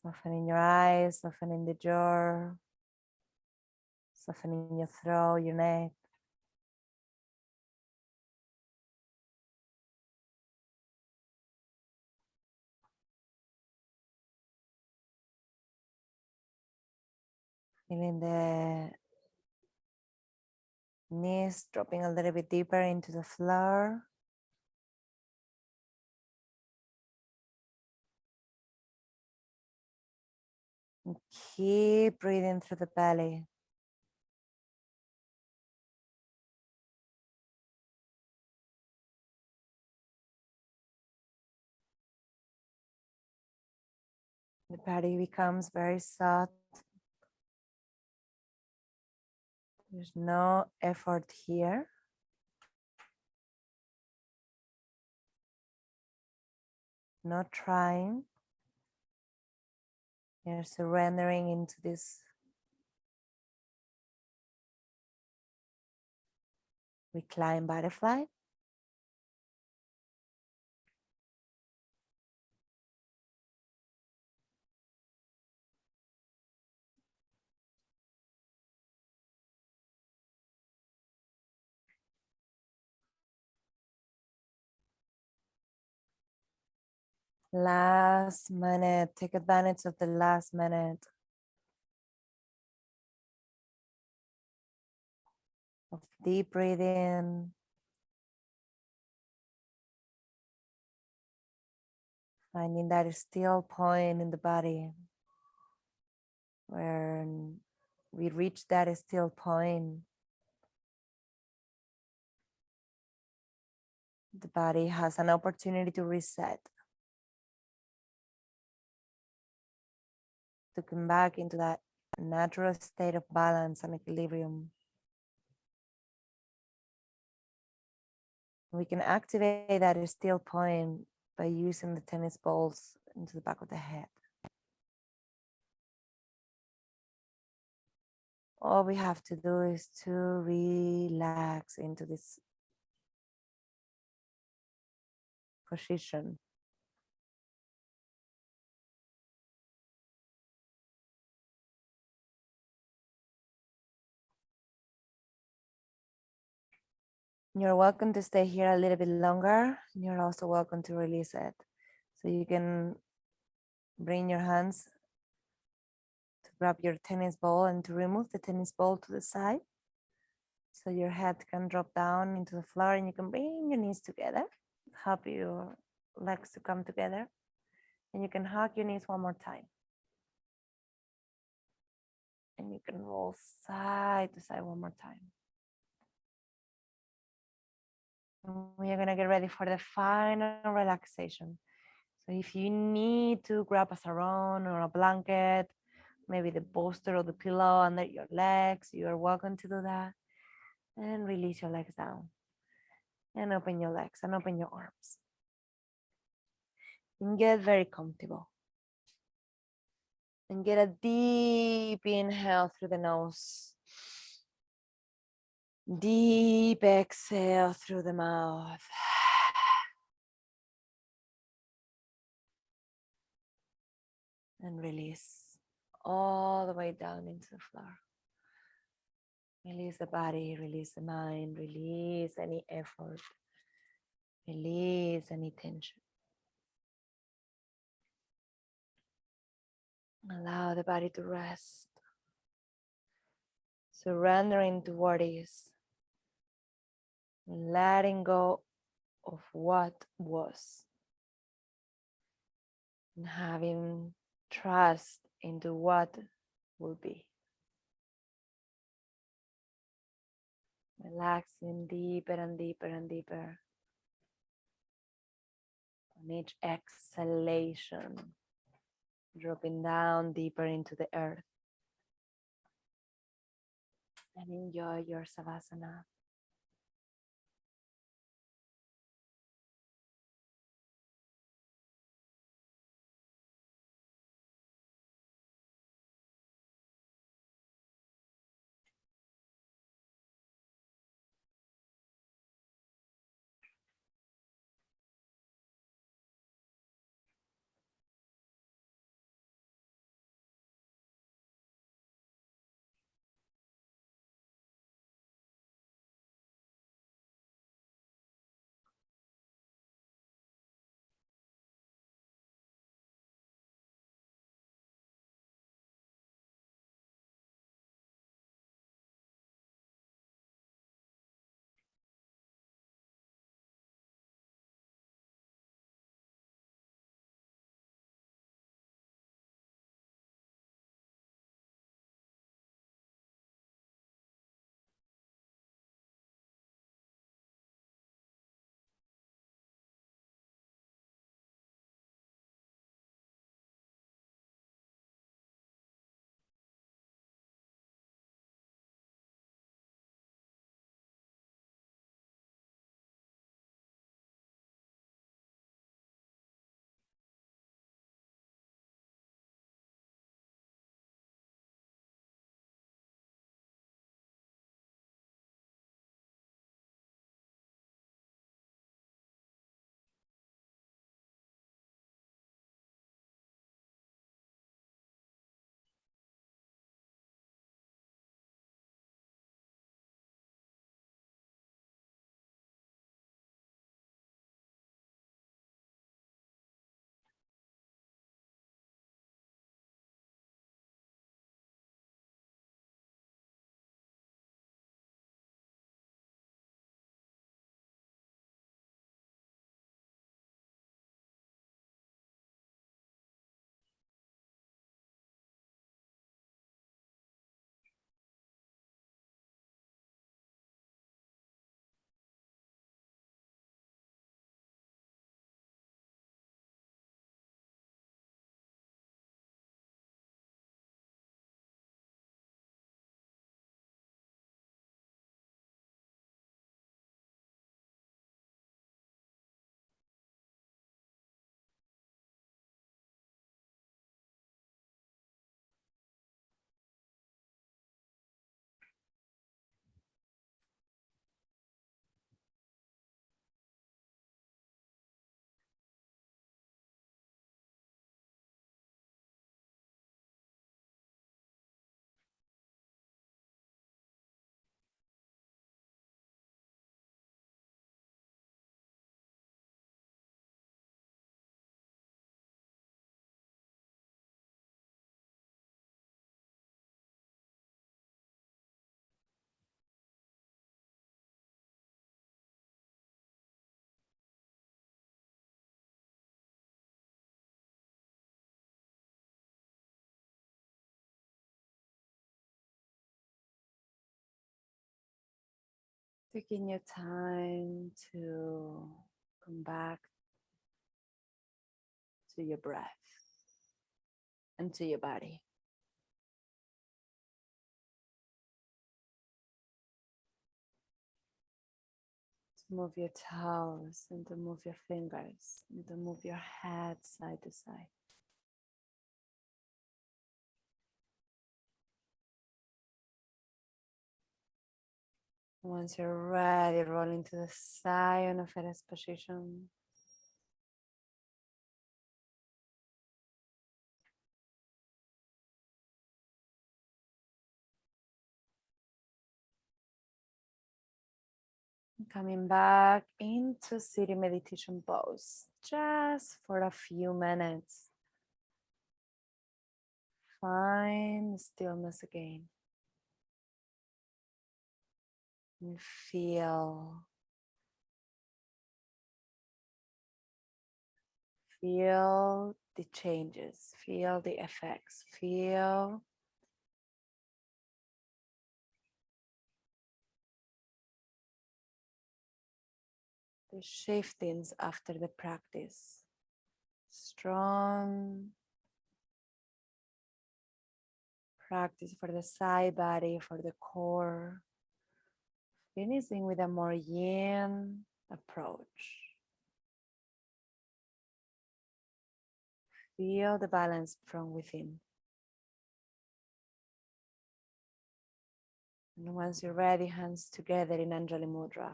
Softening your eyes, softening the jaw, softening your throat, your neck. Feeling the knees dropping a little bit deeper into the floor. And keep breathing through the belly. The body becomes very soft. There's no effort here. Not trying. You're surrendering into this reclined butterfly. Last minute. Take advantage of the last minute of deep breathing. Finding that still point in the body where we reach that still point. The body has an opportunity to reset, to come back into that natural state of balance and equilibrium. We can activate that still point by using the tennis balls into the back of the head. All we have to do is to relax into this position. You're welcome to stay here a little bit longer. You're also welcome to release it. So you can bring your hands to grab your tennis ball and to remove the tennis ball to the side. So your head can drop down into the floor and you can bring your knees together. Help your legs to come together. And you can hug your knees one more time. And you can roll side to side one more time. We are going to get ready for the final relaxation. So if you need to grab a sarong or a blanket, maybe the bolster or the pillow under your legs, you are welcome to do that. And release your legs down. And open your legs and open your arms. And get very comfortable. And get a deep inhale through the nose. Deep exhale through the mouth. And release all the way down into the floor. Release the body, release the mind, release any effort, release any tension. Allow the body to rest. Surrendering to what is. Letting go of what was. And having trust into what will be. Relaxing deeper and deeper and deeper. On each exhalation, dropping down deeper into the earth. And enjoy your savasana. Taking your time to come back to your breath and to your body. To move your toes and to move your fingers and to move your head side to side. Once you're ready, roll into the side of Fetus position. Coming back into sitting meditation pose, just for a few minutes. Find stillness again. And feel the changes, feel the effects, feel the shiftings after the practice. Strong practice for the side body, for the core. Finishing with a more yin approach. Feel the balance from within. And once you're ready, hands together in Anjali Mudra.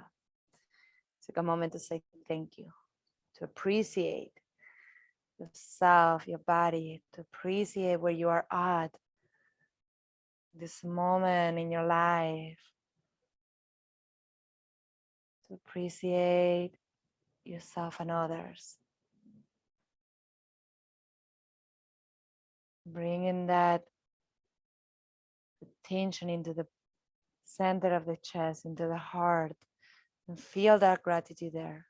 Take a moment to say thank you, to appreciate yourself, your body, to appreciate where you are at this moment in your life, to appreciate yourself and others. Bringing that attention into the center of the chest, into the heart, and feel that gratitude there.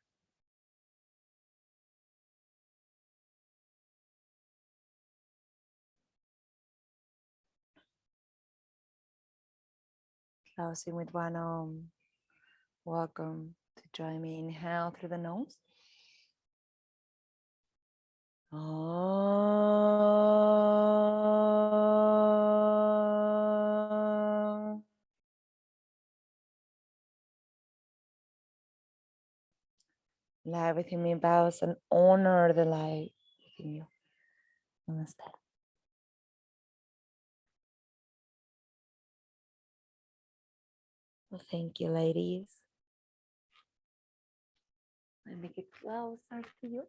Closing with one arm. Welcome to join me. Inhale through the nose. Light within me bows and honor the light within you. Namaste. Well, thank you, ladies. I make it closer to you.